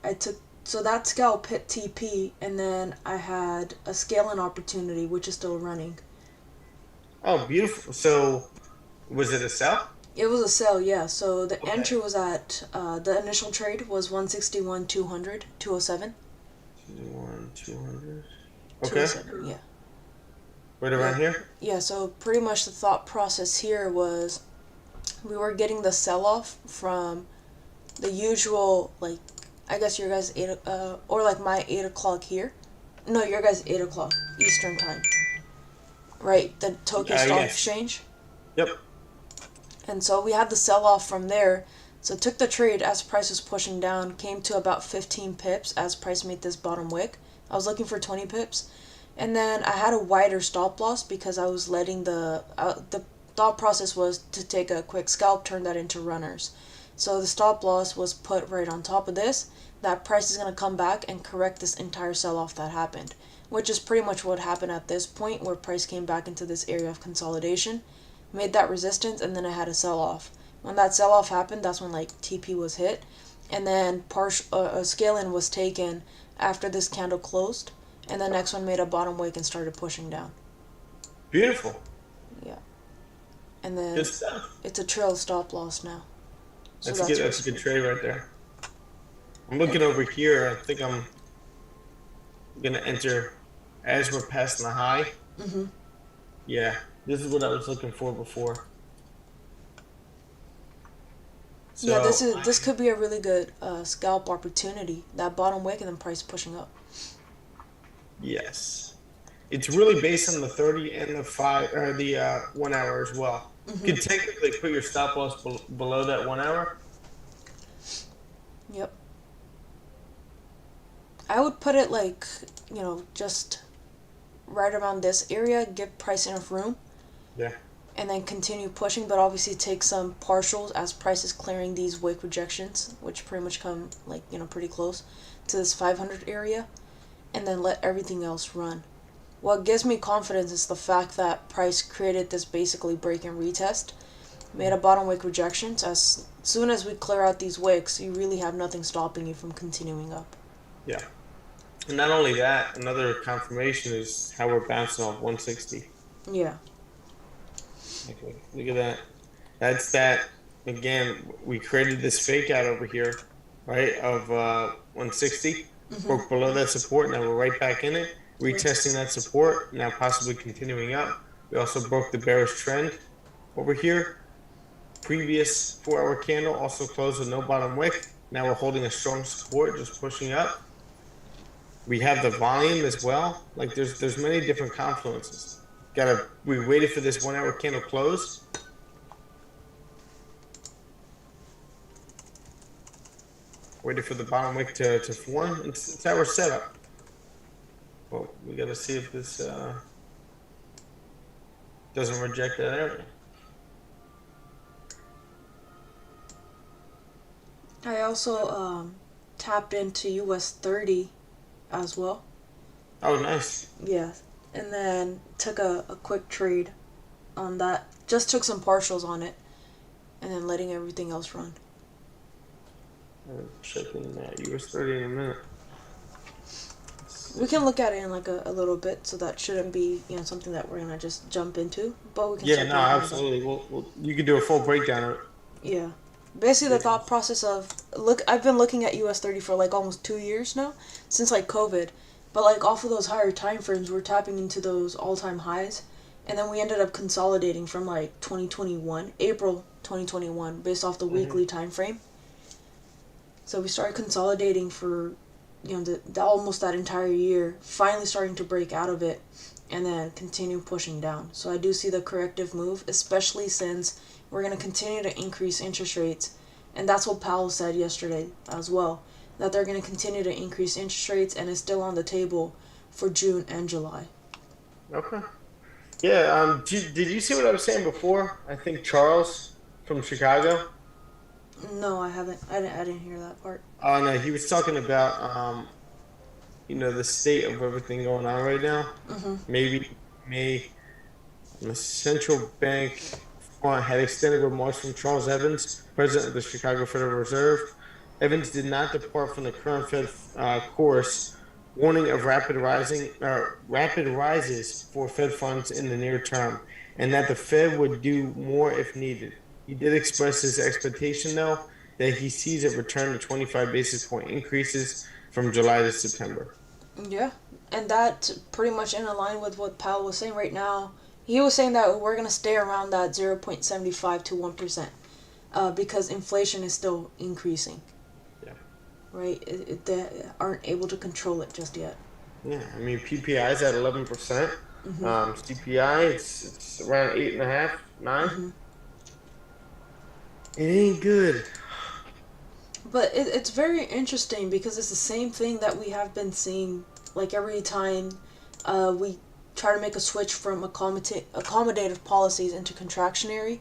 so that scalp hit TP, and then I had a scaling opportunity which is still running. Oh, beautiful. So, was it a sell? It was a sell, yeah. So the Okay. entry was at the initial trade was 161 200 207 200. Okay. 207, yeah. Right around here? Yeah, so pretty much the thought process here was we were getting the sell-off from the usual, like, I guess your guys' or like my 8 o'clock here. No, your guys' 8 o'clock Eastern time. Right, the Tokyo Stock yes. Exchange. Yep. And so we had the sell-off from there. So took the trade as price was pushing down, came to about 15 pips as price made this bottom wick. I was looking for 20 pips. And then I had a wider stop loss because I was letting the thought process was to take a quick scalp, turn that into runners. So the stop loss was put right on top of this. That price is going to come back and correct this entire sell-off that happened, which is pretty much what happened at this point where price came back into this area of consolidation, made that resistance, and then it had a sell-off. When that sell-off happened, that's when like TP was hit, and then a scale-in was taken after this candle closed, and the next one made a bottom wick and started pushing down. Beautiful. Yeah. And then Good stuff. it's a trail stop loss now. So That's a good trade right there. I'm looking over here. I think I'm gonna enter as we're passing the high. Mm-hmm. Yeah, this is what I was looking for before. So, Yeah, this could be a really good scalp opportunity. That bottom wick and then price pushing up. Yes, it's really based on the 30 and the 5 or the 1 hour as well. You could technically put your stop loss below that 1 hour. Yep. I would put it like, just right around this area, give price enough room. Yeah. And then continue pushing, but obviously take some partials as price is clearing these wick rejections, which pretty much come pretty close to this 500 area, and then let everything else run. What gives me confidence is the fact that price created this basically break and retest, made a bottom wick rejection. So as soon as we clear out these wicks, you really have nothing stopping you from continuing up. Yeah. And not only that, another confirmation is how we're bouncing off 160. Yeah. Okay, look at that. That's that. Again, we created this fake out over here, right, of 160. Broke below that support. Now we're right back in it. Retesting that support. Now possibly continuing up. We also broke the bearish trend over here. Previous 4-hour candle also closed with no bottom wick. Now we're holding a strong support, just pushing up. We have the volume as well. Like there's many different confluences. We waited for this 1 hour candle close. Waited for the bottom wick to form. It's our setup. Well, we gotta see if this doesn't reject that area. I also tapped into US 30 as well. Oh, nice. Yeah. And then took a quick trade on that. Just took some partials on it and then letting everything else run. Checking that US 30 in a minute. We can look at it in like a little bit, so that shouldn't be something that we're gonna just jump into. But we can Yeah, start no, talking about it. absolutely. You could do a full breakdown of it. Yeah. Basically, the thought process of I've been looking at US 30 for like almost 2 years now, since like COVID, but like off of those higher time frames, we're tapping into those all time highs, and then we ended up consolidating from like 2021, April 2021, based off the weekly time frame. So we started consolidating for the almost that entire year, finally starting to break out of it, and then continue pushing down. So I do see the corrective move, especially since we're going to continue to increase interest rates, and that's what Powell said yesterday as well, that they're going to continue to increase interest rates, and it's still on the table for June and July. Okay. Yeah. Did you see what I was saying before? I think Charles from Chicago. No, I haven't. I didn't hear that part. Oh no, he was talking about the state of everything going on right now. Maybe may the central bank had extended remarks from Charles Evans, president of the Chicago Federal Reserve. Evans did not depart from the current Fed course, warning of rapid rises for Fed funds in the near term, and that the Fed would do more if needed. He did express his expectation, though, that he sees a return to 25 basis point increases from July to September. Yeah, and that's pretty much in line with what Powell was saying right now. He was saying that we're going to stay around that 0.75 to 1%, because inflation is still increasing. Yeah. Right? They aren't able to control it just yet. Yeah, I mean, PPI is at 11%. CPI, it's around 8.5, 9. It ain't good. But it's very interesting because it's the same thing that we have been seeing like every time we try to make a switch from accommodative policies into contractionary.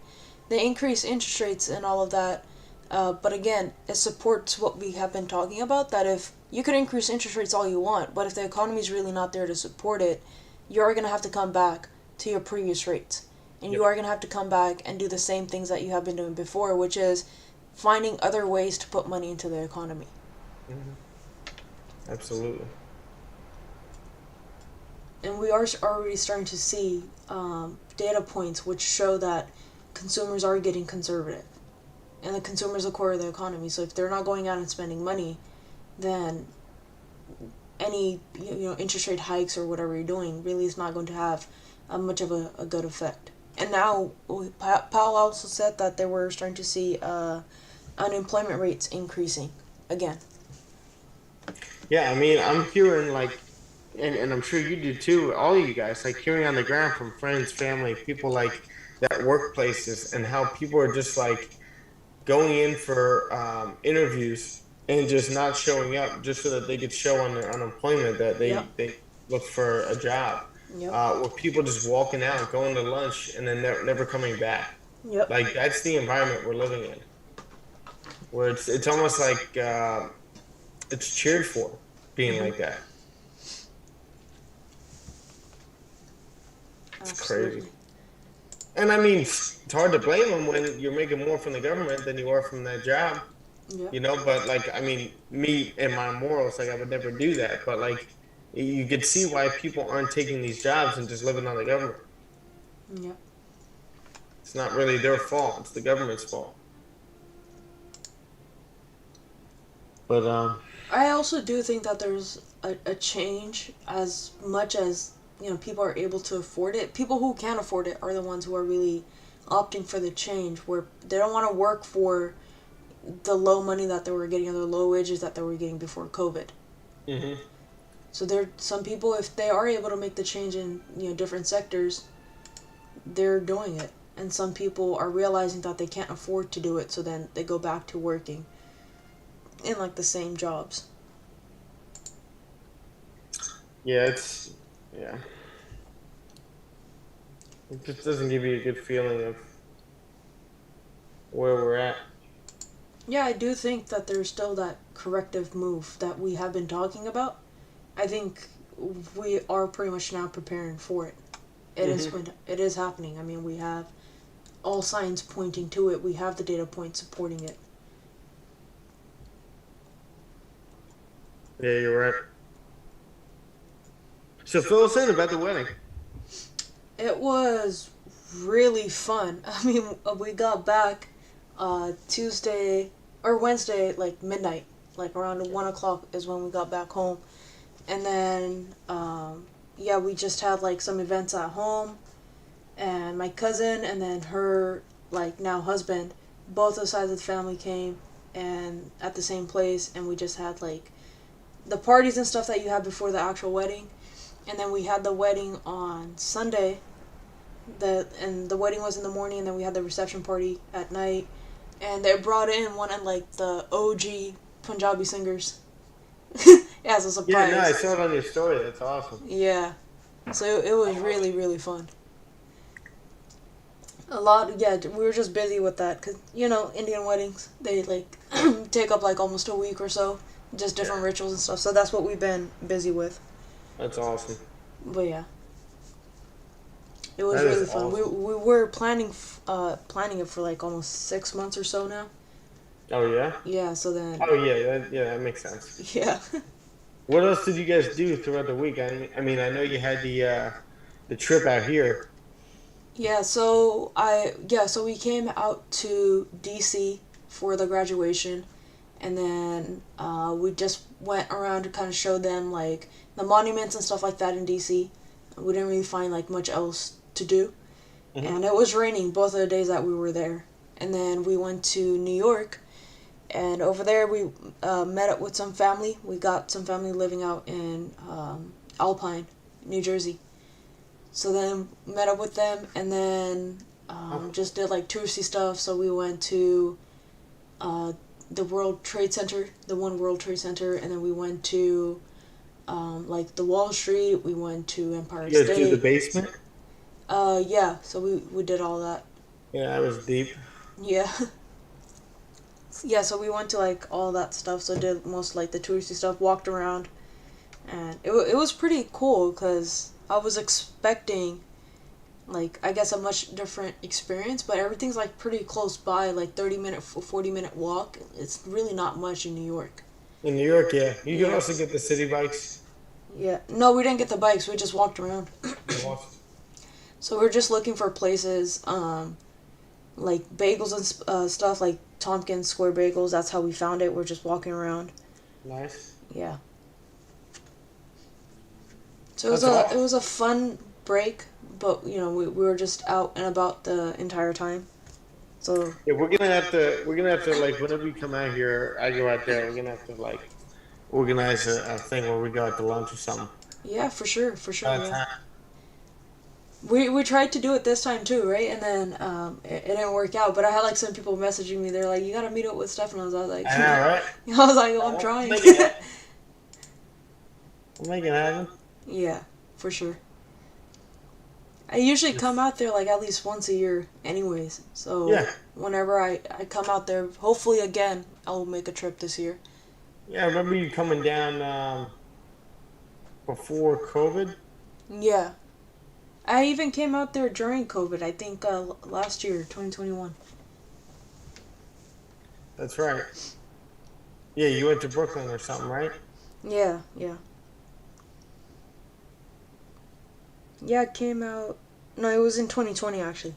They increase interest rates and all of that, but again, it supports what we have been talking about, that if you could increase interest rates all you want, but if the economy is really not there to support it, you are going to have to come back to your previous rates. And you are going to have to come back and do the same things that you have been doing before, which is finding other ways to put money into the economy. Absolutely. And we are already starting to see data points which show that consumers are getting conservative. And the consumer is the core of the economy. So if they're not going out and spending money, then any interest rate hikes or whatever you're doing really is not going to have much of a good effect. And now Powell also said that they were starting to see unemployment rates increasing again. Yeah, I mean, I'm hearing like, and I'm sure you do too, all of you guys, like hearing on the ground from friends, family, people like that workplaces, and how people are just like going in for interviews and just not showing up just so that they could show on their unemployment that they look for a job. Yep. Or people just walking out, going to lunch, and then never coming back. Yep. Like that's the environment we're living in, where it's almost like it's cheered for being like that. It's Absolutely. crazy. And I mean, it's hard to blame them when you're making more from the government than you are from that job. Yep. But like, I mean, me and my morals, like I would never do that. But like, you could see why people aren't taking these jobs and just living on the government. Yep. It's not really their fault. It's the government's fault. But I also do think that there's a change as much as people are able to afford it. People who can't afford it are the ones who are really opting for the change, where they don't want to work for the low money that they were getting or the low wages that they were getting before COVID. So there, some people, if they are able to make the change in different sectors, they're doing it, and some people are realizing that they can't afford to do it, so then they go back to working in like the same jobs. yeah, it just doesn't give you a good feeling of where we're at. Yeah, I do think that there's still that corrective move that we have been talking about. I think we are pretty much now preparing for it. It is happening. I mean, we have all signs pointing to it. We have the data points supporting it. Yeah, you're right. So fill us in about the wedding. It was really fun. I mean, we got back Tuesday or Wednesday, like midnight, like around 1 o'clock is when we got back home, and then yeah, we just had like some events at home, and my cousin and then her like now husband, both of sides of the family came, and at the same place, and we just had like the parties and stuff that you had before the actual wedding, and then we had the wedding on Sunday. The wedding was in the morning, and then we had the reception party at night, and they brought in one of like the OG Punjabi singers as a Yeah, surprise. no, I saw it on your story. That's awesome. Yeah, so it was really really fun. A lot, yeah. We were just busy with that because Indian weddings they like take up like almost a week or so, just different rituals and stuff. So that's what we've been busy with. That's awesome. But yeah. It was That is really fun. awesome. We were planning it for like almost 6 months or so now. Oh yeah. Yeah. So then. Oh yeah. That makes sense. Yeah. What else did you guys do throughout the week? I mean, I know you had the trip out here. Yeah. So we came out to DC for the graduation, and then we just went around to kind of show them like the monuments and stuff like that in DC. We didn't really find like much else to do, and it was raining both of the days that we were there. And then we went to New York, and over there we met up with some family. We got some family living out in Alpine, New Jersey. So then met up with them, and then just did like touristy stuff. So we went to the World Trade Center, the One World Trade Center, and then we went to like the Wall Street. We went to Empire You guys State. do the basement? Yeah. So we did all that. Yeah, that was deep. Yeah. Yeah. So we went to like all that stuff. So did most like the touristy stuff. Walked around, and it was pretty cool because I was expecting like I guess a much different experience, but everything's like pretty close by, like 30-minute, 40-minute walk. It's really not much in New York. In New York, yeah. You can also get the city bikes. Yeah. No, we didn't get the bikes. We just walked around. So we're just looking for places, like bagels and stuff, like Tompkins Square Bagels. That's how we found it. We're just walking around. Nice. Yeah. So it was a fun break, but we were just out and about the entire time. So Yeah, we're gonna have to like whenever we come out here, I go out there. We're gonna have to like organize a thing where we go out to lunch or something. yeah, for sure, That's yeah. We tried to do it this time too, right? And then it didn't work out. But I had like some people messaging me. They're like, "You gotta meet up with Stefanos." I was like, I know, right? I was like, oh, I'm trying. We'll make it happen. Yeah, for sure. I usually come out there like at least once a year anyways. So Yeah. whenever I come out there, hopefully again, I'll make a trip this year. Yeah, I remember you coming down before COVID. Yeah. I even came out there during COVID, I think last year, 2021. That's right. Yeah, you went to Brooklyn or something, right? Yeah, yeah. Yeah, it came out... No, it was in 2020 actually.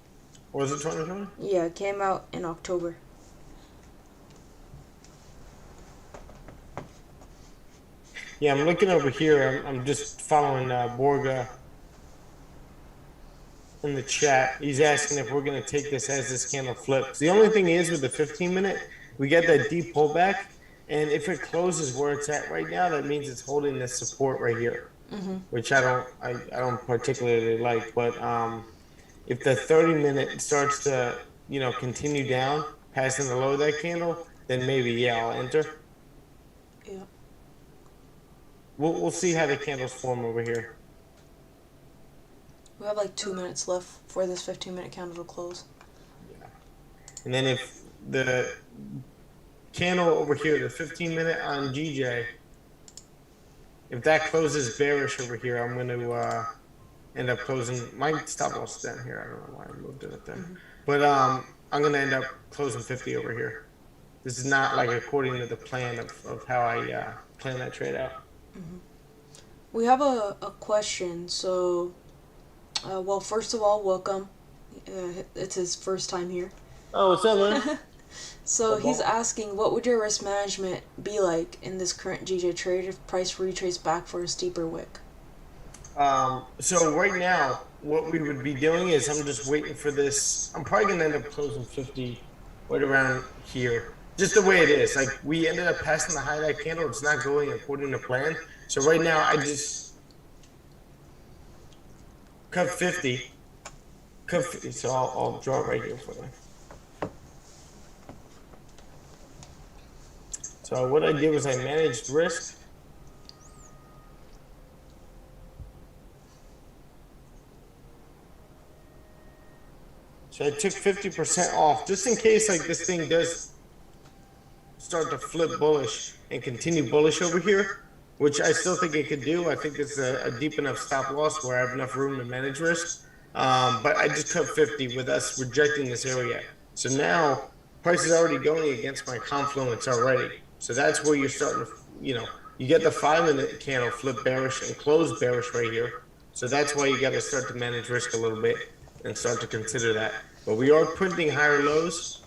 Was it 2020? Yeah, it came out in October. Yeah, I'm looking over here. I'm just following Borga in the chat. He's asking if we're going to take this as this candle flips. The only thing is with the 15-minute, we get that deep pullback, and if it closes where it's at right now, that means it's holding this support right here, which I don't particularly like. But if the 30-minute starts to continue down, passing the low of that candle, then maybe yeah, I'll enter. Yeah. We'll see how the candles form over here. We have like 2 minutes left for this 15-minute candle to close. And then if the candle over here, the 15-minute on GJ, if that closes bearish over here, I'm going to end up closing. My stop loss down here. I don't know why I moved it up there. But I'm going to end up closing 50 over here. This is not like according to the plan of how I plan that trade out. We have a question. So, well, first of all, welcome. It's his first time here. Oh, what's up, man? So he's asking, what would your risk management be like in this current GJ trade if price retraces back for a steeper wick? So right now, what we would be doing is I'm just waiting for this. I'm probably going to end up closing 50 right around here. Just the way it is. Like, we ended up passing the highlight candle. It's not going according to plan. So right now, I just cut 50. Cut 50. So I'll draw it right here for them. So what I did was I managed risk. So I took 50% off just in case like this thing does start to flip bullish and continue bullish over here, which I still think it could do. I think it's a deep enough stop loss where I have enough room to manage risk. But I just cut 50 with us rejecting this area. So now price is already going against my confluence already. So that's where you're starting to, you get the 5-minute candle flip bearish and close bearish right here. So that's why you got to start to manage risk a little bit and start to consider that. But we are printing higher lows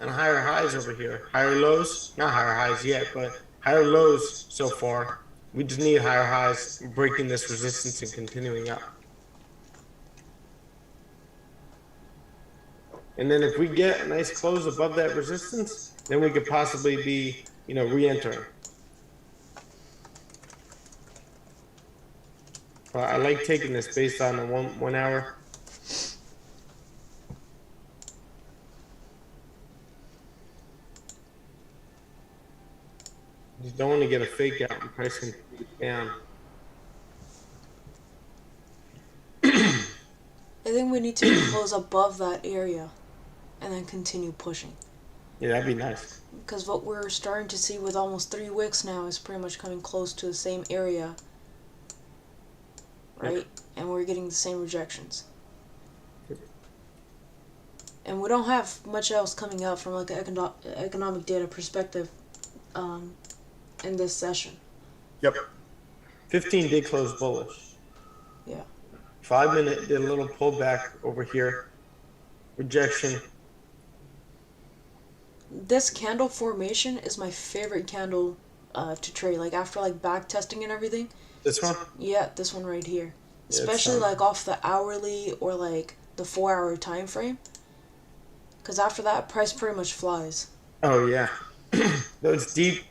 and higher highs over here. Higher lows, not higher highs yet, but higher lows so far. We just need higher highs, breaking this resistance and continuing up. And then if we get a nice close above that resistance, then we could possibly be, re-entering. But I like taking this based on the one hour. Just don't want to get a fake out and price can down. I think we need to close above that area and then continue pushing. Yeah, that'd be nice. Because what we're starting to see with almost 3 wicks now is pretty much coming close to the same area, right? Yep. And we're getting the same rejections. Yep. And we don't have much else coming out from like an economic data perspective in this session. Yep. 15 did close bullish. Yeah. 5-minute did a little pullback over here. Rejection. This candle formation is my favorite candle to trade. Like after like back testing and everything. This one? Yeah, this one right here. Yeah, especially like off the hourly or like the 4-hour time frame. Because after that, price pretty much flies. Oh yeah. Those deep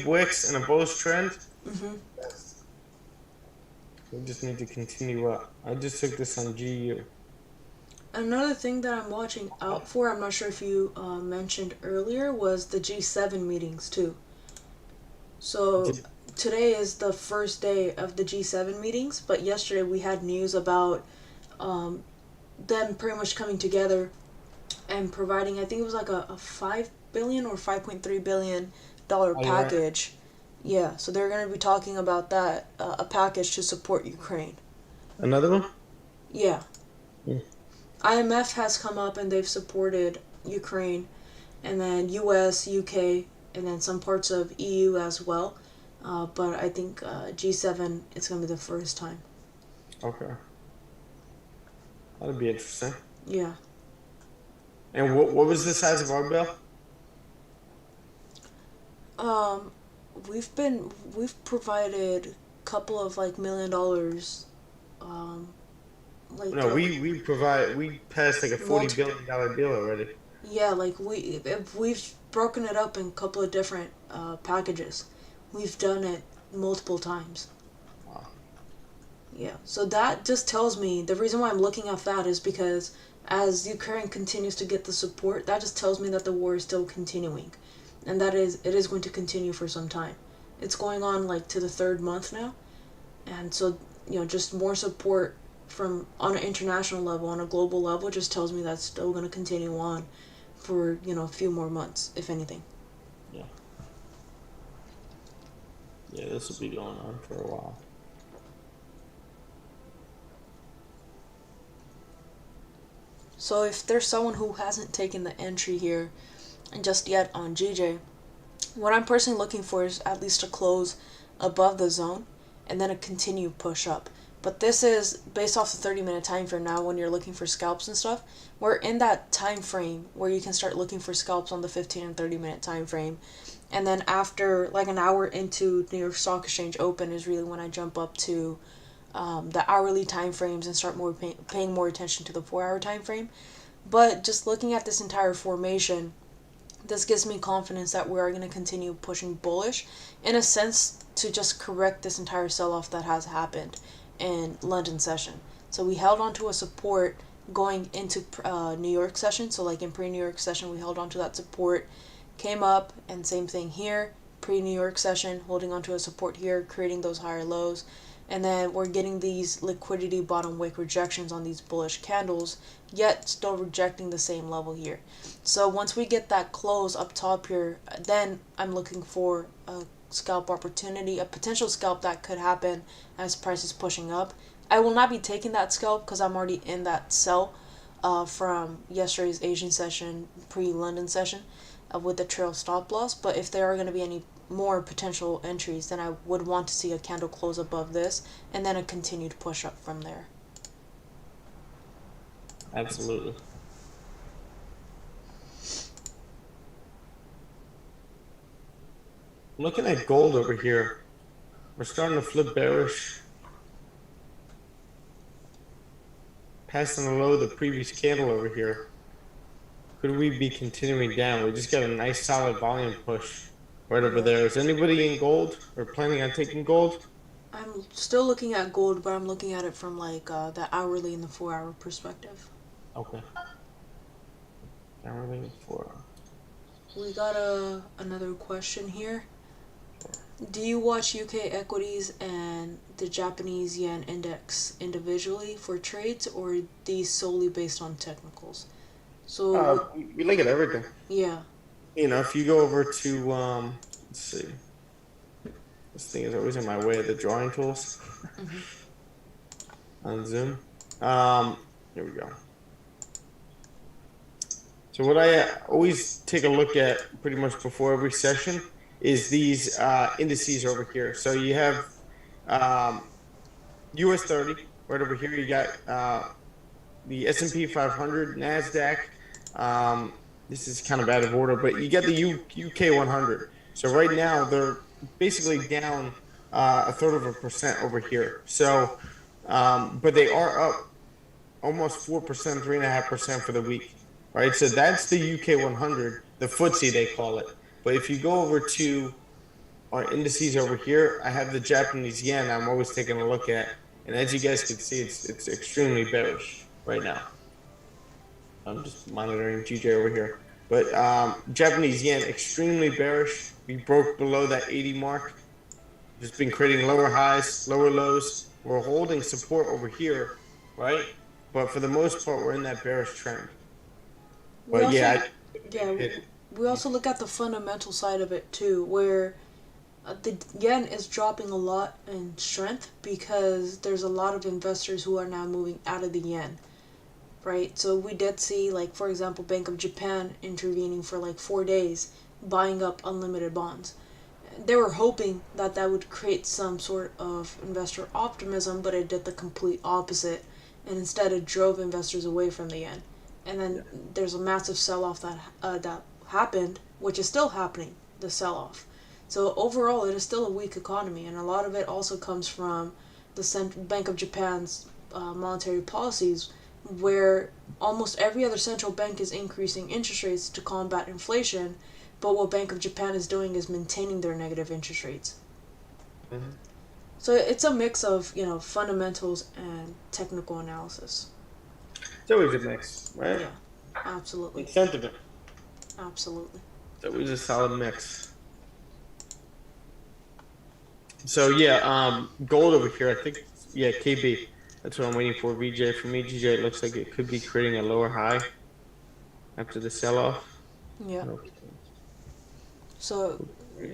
wicks and a bullish trend. Mm-hmm. We just need to continue up. I just took this on GU. Another thing that I'm watching out for, I'm not sure if you mentioned earlier, was the G7 meetings too. So today is the first day of the G7 meetings, but yesterday we had news about them pretty much coming together and providing, I think it was like a $5 billion or $5.3 billion package. Right. Yeah, so they're going to be talking about that, a package to support Ukraine. Another one? Yeah. IMF has come up and they've supported Ukraine, and then US, UK, and then some parts of EU as well. But I think G7, it's going to be the first time. Okay. That'll be interesting. Yeah. And what was the size of our bill? We've provided a couple of like $1 million. We passed like a $40 billion deal already. Yeah, like we've broken it up in a couple of different packages. We've done it multiple times. Wow. Yeah, so that just tells me, the reason why I'm looking at that is because as Ukraine continues to get the support, that just tells me that the war is still continuing. And it is going to continue for some time. It's going on like to the 3rd month now. And so, just more support from on an international level, on a global level, just tells me that's still going to continue on for a few more months, if anything. Yeah, this will be going on for a while. So if there's someone who hasn't taken the entry here just yet on GJ, what I'm personally looking for is at least a close above the zone and then a continued push up. But this is based off the 30-minute time frame now when you're looking for scalps and stuff. We're in that time frame where you can start looking for scalps on the 15 and 30-minute time frame. And then after like an hour into New York Stock Exchange Open is really when I jump up to the hourly time frames and start paying more attention to the 4-hour time frame. But just looking at this entire formation, this gives me confidence that we are going to continue pushing bullish in a sense to just correct this entire sell-off that has happened in London session. So we held on to a support going into New York session. So like in pre-New York session, we held on to that support, came up, and same thing here, pre-New York session, holding on to a support here, creating those higher lows. And then we're getting these liquidity bottom wick rejections on these bullish candles, yet still rejecting the same level here. So once we get that close up top here, then I'm looking for a scalp opportunity, a potential scalp that could happen as price is pushing up. I will not be taking that scalp because I'm already in that sell from yesterday's Asian session, pre-London session, with the trail stop loss. But if there are going to be any more potential entries, then I would want to see a candle close above this and then a continued push up from there. Absolutely. Looking at gold over here, we're starting to flip bearish. Passing the low of the previous candle over here. Could we be continuing down? We just got a nice solid volume push right over there. Is anybody in gold or planning on taking gold? I'm still looking at gold, but I'm looking at it from like the hourly and the 4-hour perspective. Okay. Hourly and 4 hour. We got another question here. Do you watch UK equities and the Japanese yen index individually for trades, or are these solely based on technicals? So we look at everything. yeah. If you go over to let's see. This thing is always in my way of the drawing tools. On Zoom. Here we go. So what I always take a look at pretty much before every session is these indices over here. So you have US 30 right over here. You got the S&P 500, NASDAQ. This is kind of out of order, but you get the UK 100. So right now they're basically down 1/3% over here. So, but they are up almost 4%, 3.5% for the week, right? So that's the UK 100, the FTSE they call it. But if you go over to our indices over here, I have the Japanese yen I'm always taking a look at. And as you guys can see, it's extremely bearish right now. I'm just monitoring GJ over here. But Japanese yen, extremely bearish. We broke below that 80 mark. Just been creating lower highs, lower lows. We're holding support over here, right? But for the most part, we're in that bearish trend. But we also look at the fundamental side of it too, where the yen is dropping a lot in strength because there's a lot of investors who are now moving out of the yen, right? So we did see, like, for example, Bank of Japan intervening for like 4 days, buying up unlimited bonds. They were hoping that that would create some sort of investor optimism, but it did the complete opposite, and instead it drove investors away from the yen. And then there's a massive sell-off that happened, which is still happening, the sell-off. So overall, it is still a weak economy, and a lot of it also comes from the Bank of Japan's monetary policies, where almost every other central bank is increasing interest rates to combat inflation, but what Bank of Japan is doing is maintaining their negative interest rates. Mm-hmm. So it's a mix of, fundamentals and technical analysis. It's always a mix, right? Yeah, absolutely. And sentiment. Absolutely. It's always a solid mix. So gold over here, I think, KB. That's what I'm waiting for. VJ, for me, GJ, it looks like it could be creating a lower high after the sell-off. Yeah. Okay. So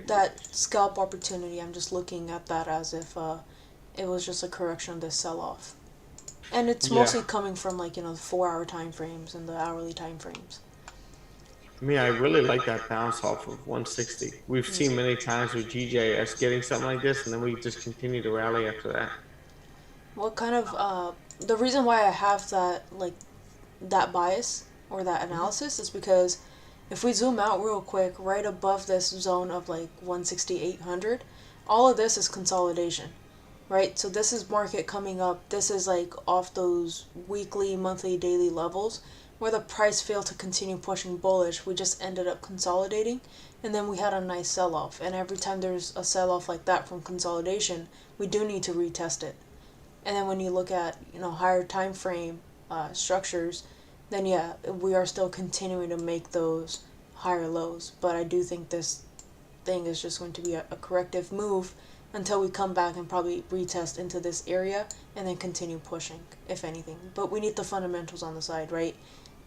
that scalp opportunity, I'm just looking at that as if it was just a correction of this sell-off. And it's Yeah. mostly coming from like, the 4 hour time frames and the hourly time frames. I really like that bounce off of 160. We've seen many times with GJS getting something like this, and then we just continue to rally after that. What kind of the reason why I have that bias or that analysis is because if we zoom out real quick, right above this zone of like 16800, all of this is consolidation, right? So this is market coming up. This is like off those weekly, monthly, daily levels where the price failed to continue pushing bullish. We just ended up consolidating, and then we had a nice sell-off. And every time there's a sell-off like that from consolidation, we do need to retest it. And then when you look at higher time frame structures, then yeah, we are still continuing to make those higher lows. But I do think this thing is just going to be a corrective move until we come back and probably retest into this area and then continue pushing, if anything. But we need the fundamentals on the side, right?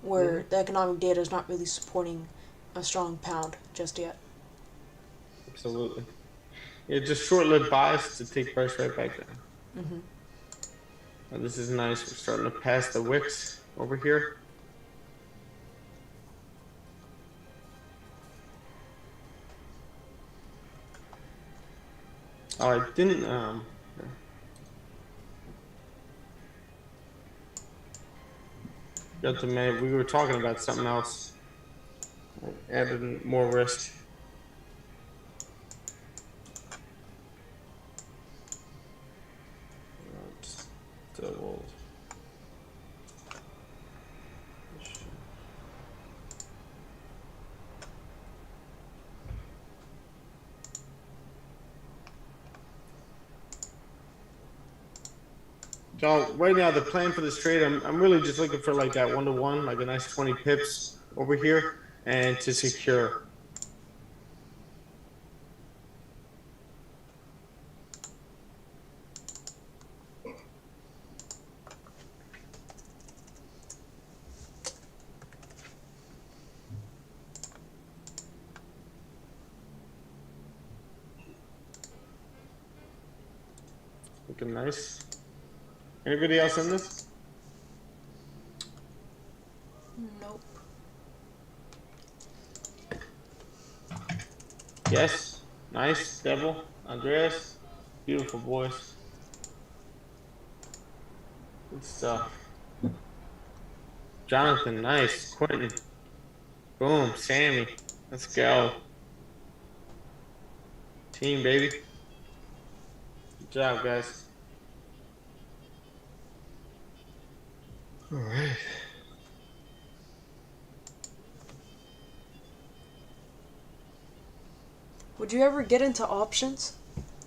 Where the economic data is not really supporting a strong pound just yet. Absolutely. Yeah, just short-lived bias to take price right back down. Mm-hmm. Now, this is nice. We're starting to pass the wicks over here. Oh, I didn't. Got the man. We were talking about something else. Added more risk. Doubled. So right now the plan for this trade, I'm really just looking for like that 1-to-1, like a nice 20 pips over here, and to secure. Looking nice. Anybody else in this? Nope. Yes. Nice. Devil. Andreas. Beautiful boys. Good stuff. Jonathan. Nice. Quentin. Boom. Sammy. Let's go. Team, baby. Good job, guys. All right. Would you ever get into options?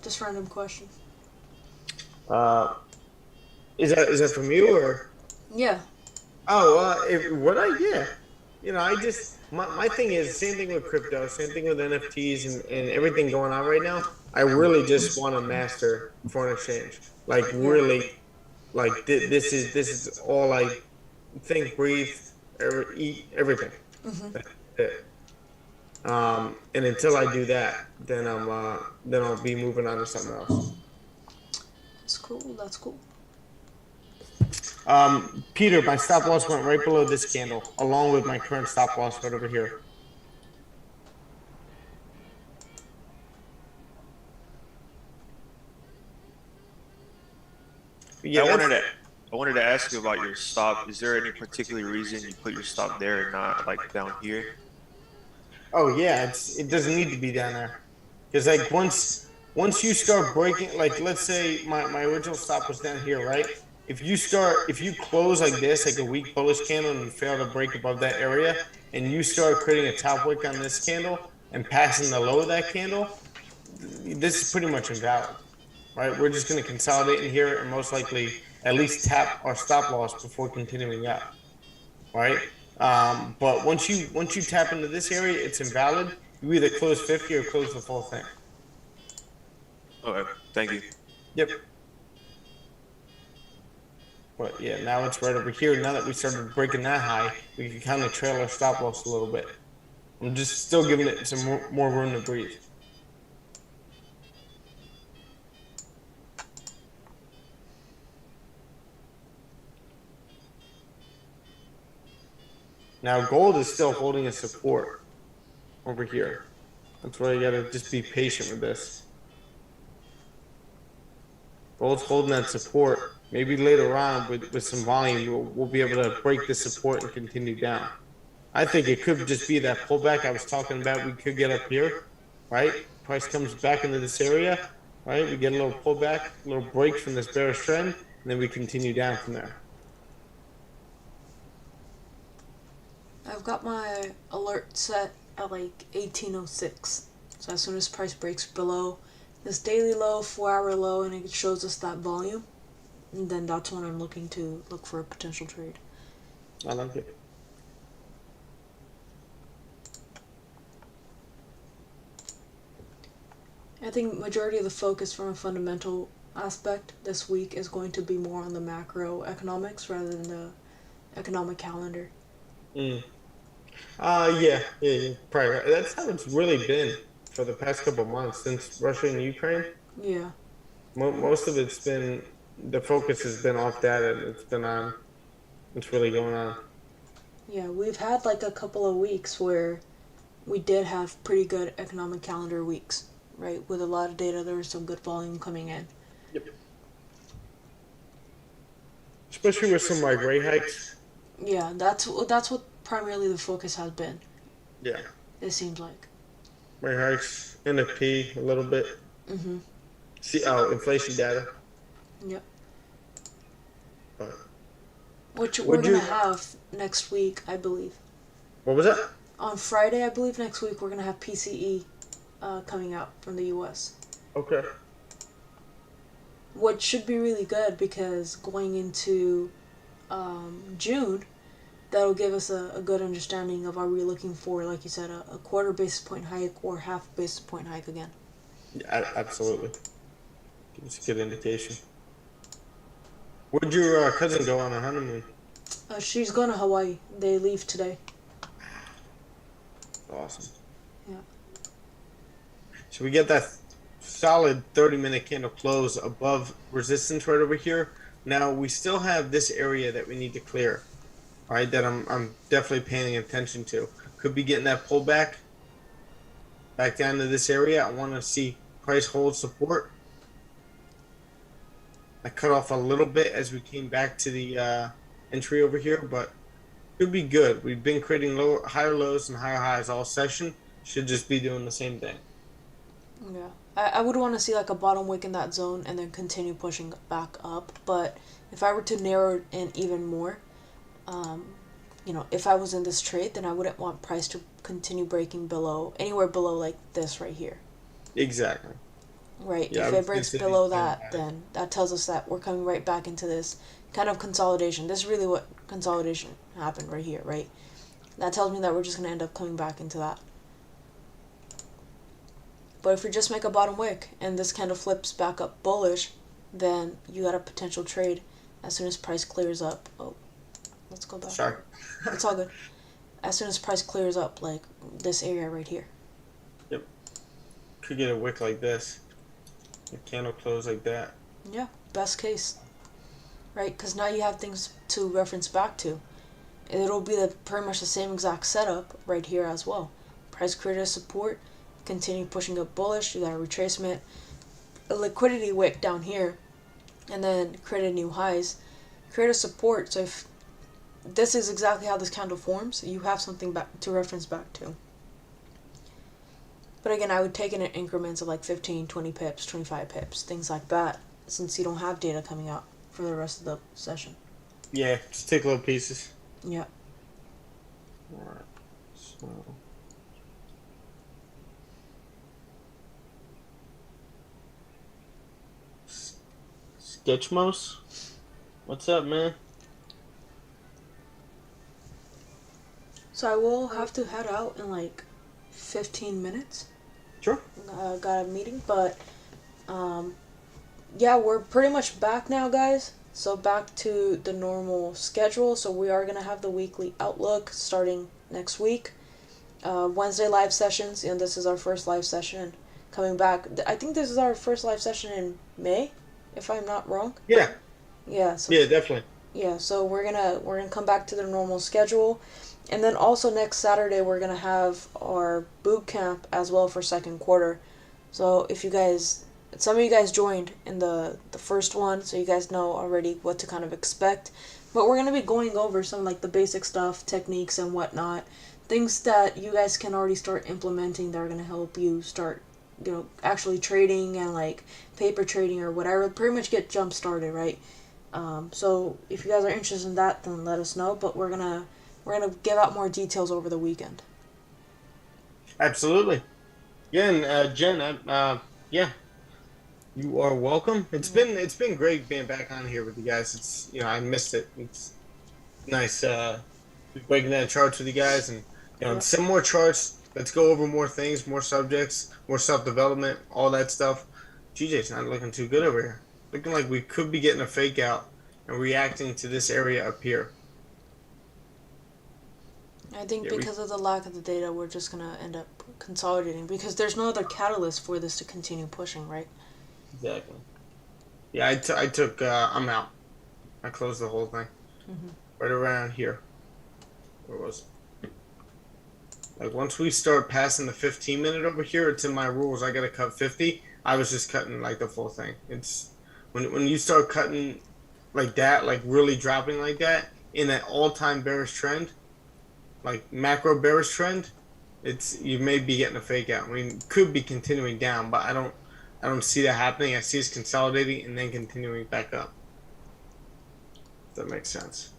Just random question. Is that from you or? Yeah. Oh, yeah. I just my thing is same thing with crypto, same thing with NFTs and everything going on right now. I really just want to master foreign exchange. Like really, like this is all I think, breathe, eat, everything. Mm-hmm. That's it. And until I do that, then I'll be moving on to something else. That's cool. That's cool. Peter, my stop loss went right below this candle, along with my current stop loss right over here. Yeah, I wanted to ask you about your stop. Is there any particular reason you put your stop there and not like down here? Oh yeah, it doesn't need to be down there, because like once you start breaking, like let's say my original stop was down here, right? If you close like this, like a weak bullish candle, and you fail to break above that area, and you start creating a top wick on this candle and passing the low of that candle, this is pretty much invalid, right? We're just going to consolidate in here and most likely at least tap our stop loss before continuing up, right? But once you tap into this area, it's invalid. You either close 50 or close the full thing. Okay, thank you. Yep. But yeah, now it's right over here. Now that we started breaking that high, we can kind of trail our stop loss a little bit. I'm just still giving it some more room to breathe. Now gold is still holding a support over here. That's why you gotta just be patient with this. Gold's holding that support. Maybe later on with some volume, we'll be able to break this support and continue down. I think it could just be that pullback I was talking about. We could get up here, right? Price comes back into this area, right? We get a little pullback, a little break from this bearish trend, and then we continue down from there. I've got my alert set at like 1806. So as soon as price breaks below this daily low, 4-hour low, and it shows us that volume, and then that's when I'm looking to look for a potential trade. I like it. I think majority of the focus from a fundamental aspect this week is going to be more on the macroeconomics rather than the economic calendar. Yeah, probably right. That's how it's really been for the past couple of months since Russia and Ukraine. Yeah. Most of it's been, the focus has been off that, and it's been on what's really going on. Yeah, we've had like a couple of weeks where we did have pretty good economic calendar weeks, right? With a lot of data, there was some good volume coming in. Yep. Especially with some like rate hikes. Yeah, that's what primarily the focus has been. Yeah. It seems like. Rate hikes, NFP a little bit. Mhm. Inflation data. Yep. But Which we're gonna have next week, I believe. What was that? On Friday, I believe next week we're gonna have PCE coming out from the U.S. Okay. Which should be really good because going into June, that'll give us a good understanding of are we looking for, like you said, a quarter basis point hike or half basis point hike again. Yeah, absolutely. It's a good indication. Where'd your cousin go on a honeymoon? She's going to Hawaii. They leave today. Awesome. Yeah. So we get that solid 30-minute candle close above resistance right over here. Now we still have this area that we need to clear, right? That I'm definitely paying attention to. Could be getting that pullback back down to this area. I want to see price hold support. I cut off a little bit as we came back to the entry over here, but could be good. We've been creating higher lows and higher highs all session. Should just be doing the same thing. Yeah. I would want to see like a bottom wick in that zone and then continue pushing back up. But if I were to narrow it in even more, if I was in this trade, then I wouldn't want price to continue breaking anywhere below like this right here. Exactly. Right. Yeah, if it breaks below that, then that tells us that we're coming right back into this kind of consolidation. This is really what consolidation happened right here, right? That tells me that we're just going to end up coming back into that. But if we just make a bottom wick and this candle flips back up bullish, then you got a potential trade as soon as price clears up. Oh, let's go back. Sorry. It's all good. As soon as price clears up, like this area right here. Yep. Could get a wick like this. A candle close like that. Yeah, best case. Right, because now you have things to reference back to. It'll be pretty much the same exact setup right here as well. Price created support, continue pushing up bullish, you got a retracement, a liquidity wick down here, and then create new highs. Create a support, so if this is exactly how this candle forms, you have something back to reference back to. But again, I would take it in increments of like 15, 20 pips, 25 pips, things like that, since you don't have data coming out for the rest of the session. Yeah, just take little pieces. Yeah. Alright, so... Sketchmos? What's up, man? So I will have to head out in like 15 minutes. Sure. Got a meeting, but yeah, we're pretty much back now, guys. So back to the normal schedule. So we are gonna have the weekly outlook starting next week. Wednesday live sessions. You know, this is our first live session coming back. I think this is our first live session in May, if I'm not wrong. Yeah. Yeah. So Yeah, definitely. yeah. So we're gonna come back to the normal schedule, and then also next Saturday we're gonna have our boot camp as well for second quarter. So if you guys, some of you guys joined in the first one, so you guys know already what to kind of expect. But we're gonna be going over some like the basic stuff, techniques and whatnot, things that you guys can already start implementing that are gonna help you start, you know, actually trading and like paper trading or whatever. Pretty much get jump started, right? So if you guys are interested in that, then let us know. But we're gonna give out more details over the weekend. Absolutely. Yeah, and Jen, yeah, you are welcome. It's been great being back on here with you guys. It's I missed it. It's nice breaking down charts with you guys, and Yeah. some more charts. Let's go over more things, more subjects, more self development, all that stuff. GJ's not looking too good over here. Looking like we could be getting a fake out and reacting to this area up here. I think Yeah, because of the lack of the data, we're just gonna end up consolidating because there's no other catalyst for this to continue pushing, right? Exactly. Yeah, I took. I'm out. I closed the whole thing. Mhm. Right around here. Where was it? Like once we start passing the 15-minute over here, it's in my rules. I gotta cut 50. I was just cutting like the full thing. It's when you start cutting like that, like really dropping like that in an all-time bearish trend, like macro bearish trend, it's you may be getting a fake out. I mean, could be continuing down, but I don't see that happening. I see it's consolidating and then continuing back up. If that makes sense.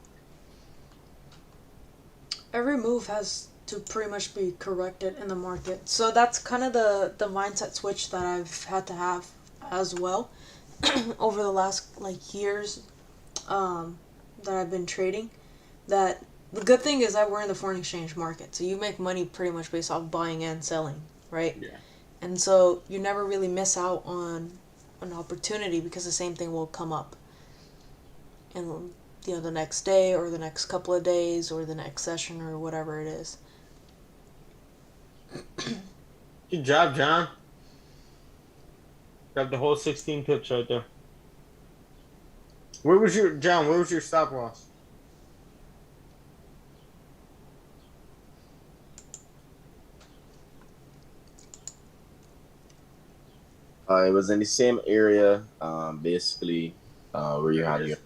Every move has to pretty much be corrected in the market. So that's kind of the mindset switch that I've had to have as well over the last like years that I've been trading. That the good thing is that we're in the foreign exchange market, so you make money pretty much based off buying and selling, right? Yeah. And so you never really miss out on an opportunity because the same thing will come up. And the next day or the next couple of days or the next session or whatever it is. Good job, John. Grabbed the whole 16 pips right there. Where was your stop loss? It was in the same area, basically, where you had your.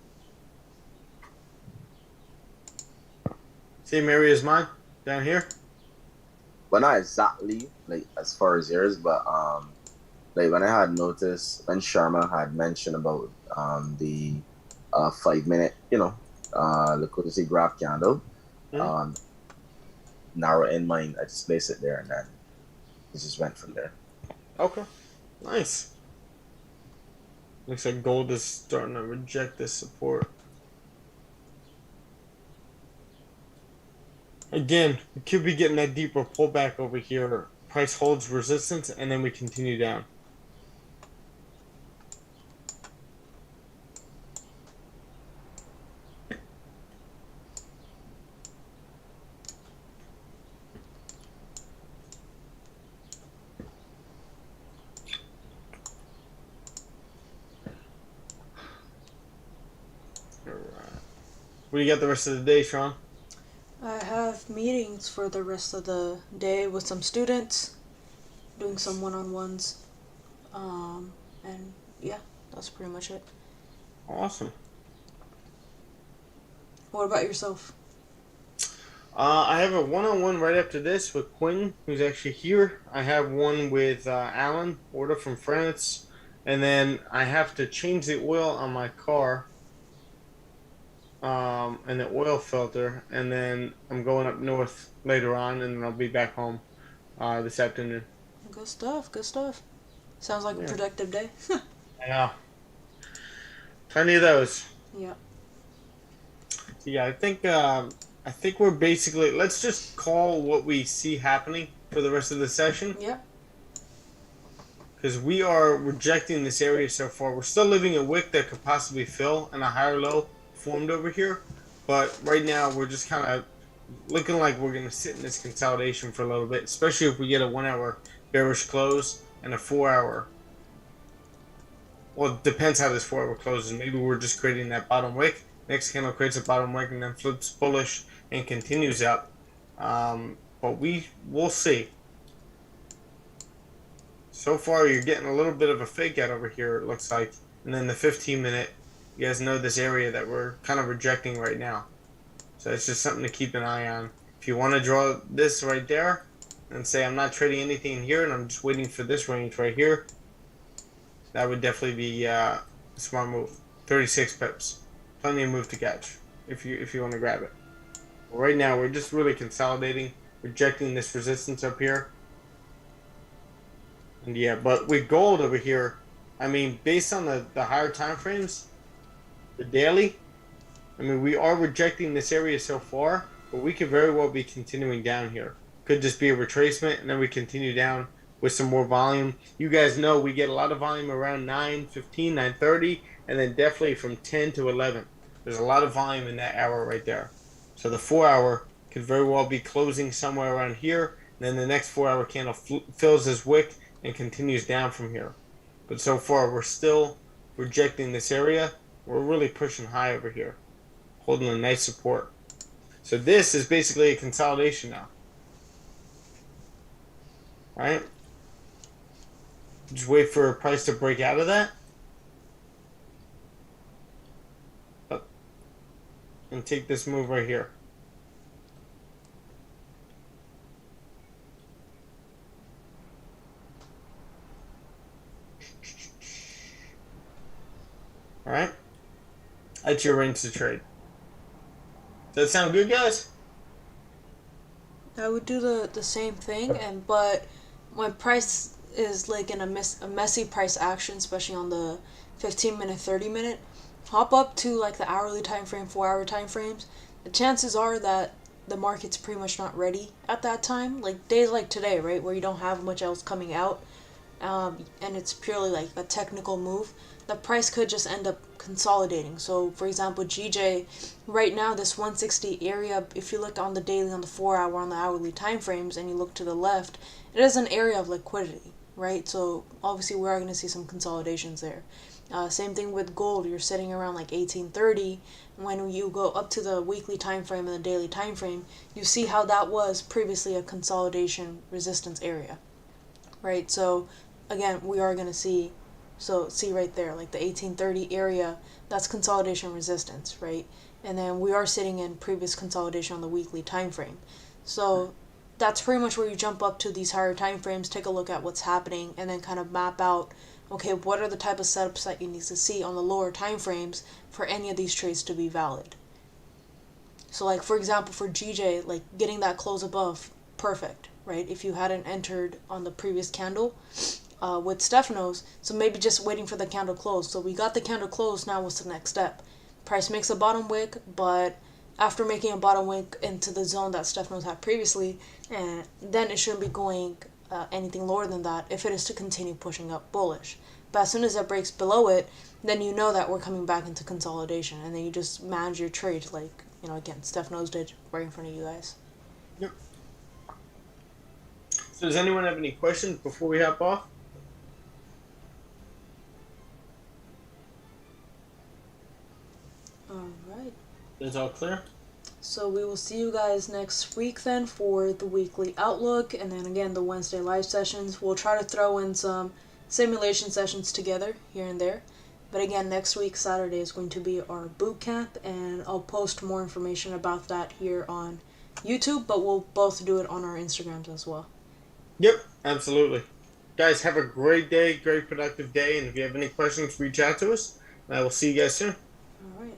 Same area as mine? Down here? Well, not exactly like as far as yours, but like when I had noticed when Sharma had mentioned about the 5 minute, liquidity graph candle, Mhm. narrow in mind, I just placed it there and then it just went from there. Okay. Nice. Looks like gold is starting to reject this support. Again, we could be getting that deeper pullback over here. Price holds resistance and then we continue down. Alright. What do you got the rest of the day, Sean? I have meetings for the rest of the day with some students, doing some one-on-ones, and yeah, that's pretty much it. Awesome. What about yourself? I have a one-on-one right after this with Quinn, who's actually here. I have one with Alan, order from France, and then I have to change the oil on my car, and the oil filter, and then I'm going up north later on, and then I'll be back home this afternoon. Good stuff, good stuff. Sounds like a Yeah. productive day. I know. Plenty of those. Yeah. Yeah, I think we're basically, let's just call what we see happening for the rest of the session. Yeah. Because we are rejecting this area so far. We're still living a wick that could possibly fill and a higher low formed over here. But right now we're just kind of looking like we're going to sit in this consolidation for a little bit, especially if we get a 1 hour bearish close and a 4 hour. Well, it depends how this 4 hour closes. Maybe we're just creating that bottom wick. Next candle creates a bottom wick and then flips bullish and continues up. But we'll see. So far, you're getting a little bit of a fake out over here, it looks like. And then the 15-minute, you guys know this area that we're kind of rejecting right now. So it's just something to keep an eye on. If you want to draw this right there and say I'm not trading anything in here and I'm just waiting for this range right here, that would definitely be a smart move. 36 pips. Plenty of move to catch if you want to grab it. But right now, we're just really consolidating, rejecting this resistance up here. And yeah, but with gold over here, I mean, based on the higher time frames, the daily, I mean, we are rejecting this area so far, but we could very well be continuing down here. Could just be a retracement, and then we continue down with some more volume. You guys know we get a lot of volume around 9:15, 9:30, and then definitely from 10 to 11. There's a lot of volume in that hour right there. So the 4 hour could very well be closing somewhere around here, and then the next 4 hour candle fills this wick and continues down from here. But so far, we're still rejecting this area. We're really pushing high over here, holding a nice support. So this is basically a consolidation now. All right? Just wait for a price to break out of that. And take this move right here. Alright? That's your range to trade. Does that sound good, guys? I would do the same thing, but when price is like in a messy price action, especially on the 15-minute, 30-minute, hop up to like the hourly time frame, 4 hour time frames. The chances are that the market's pretty much not ready at that time. Like days like today, right, where you don't have much else coming out, and it's purely like a technical move, the price could just end up consolidating. So for example, GJ right now, this 160 area, if you look on the daily, on the 4 hour, on the hourly time frames, and you look to the left, it is an area of liquidity, right? So obviously we are going to see some consolidations there. Same thing with gold. You're sitting around like 1830. When you go up to the weekly time frame and the daily time frame, you see how that was previously a consolidation resistance area, right? So again, we are going to see, so see right there, like the 1830 area, that's consolidation resistance, right? And then we are sitting in previous consolidation on the weekly time frame. So that's pretty much where you jump up to these higher time frames, take a look at what's happening, and then kind of map out, okay, what are the type of setups that you need to see on the lower time frames for any of these trades to be valid. So like for example, for GJ, like getting that close above, perfect, right? If you hadn't entered on the previous candle with Stefanos, so maybe just waiting for the candle close. So we got the candle close, now what's the next step? Price makes a bottom wick, but after making a bottom wick into the zone that Stefanos had previously, and then it shouldn't be going anything lower than that if it is to continue pushing up bullish. But as soon as it breaks below it, then you know that we're coming back into consolidation, and then you just manage your trade like, you know, again, Stefanos did right in front of you guys. Yep. So does anyone have any questions before we hop off? Alright. That's all clear? So we will see you guys next week then for the weekly outlook, and then again the Wednesday live sessions. We'll try to throw in some simulation sessions together here and there. But again, next week, Saturday, is going to be our boot camp, and I'll post more information about that here on YouTube, but we'll both do it on our Instagrams as well. Yep, absolutely. Guys, have a great day, great productive day, and if you have any questions, reach out to us, and I will see you guys soon. Alright.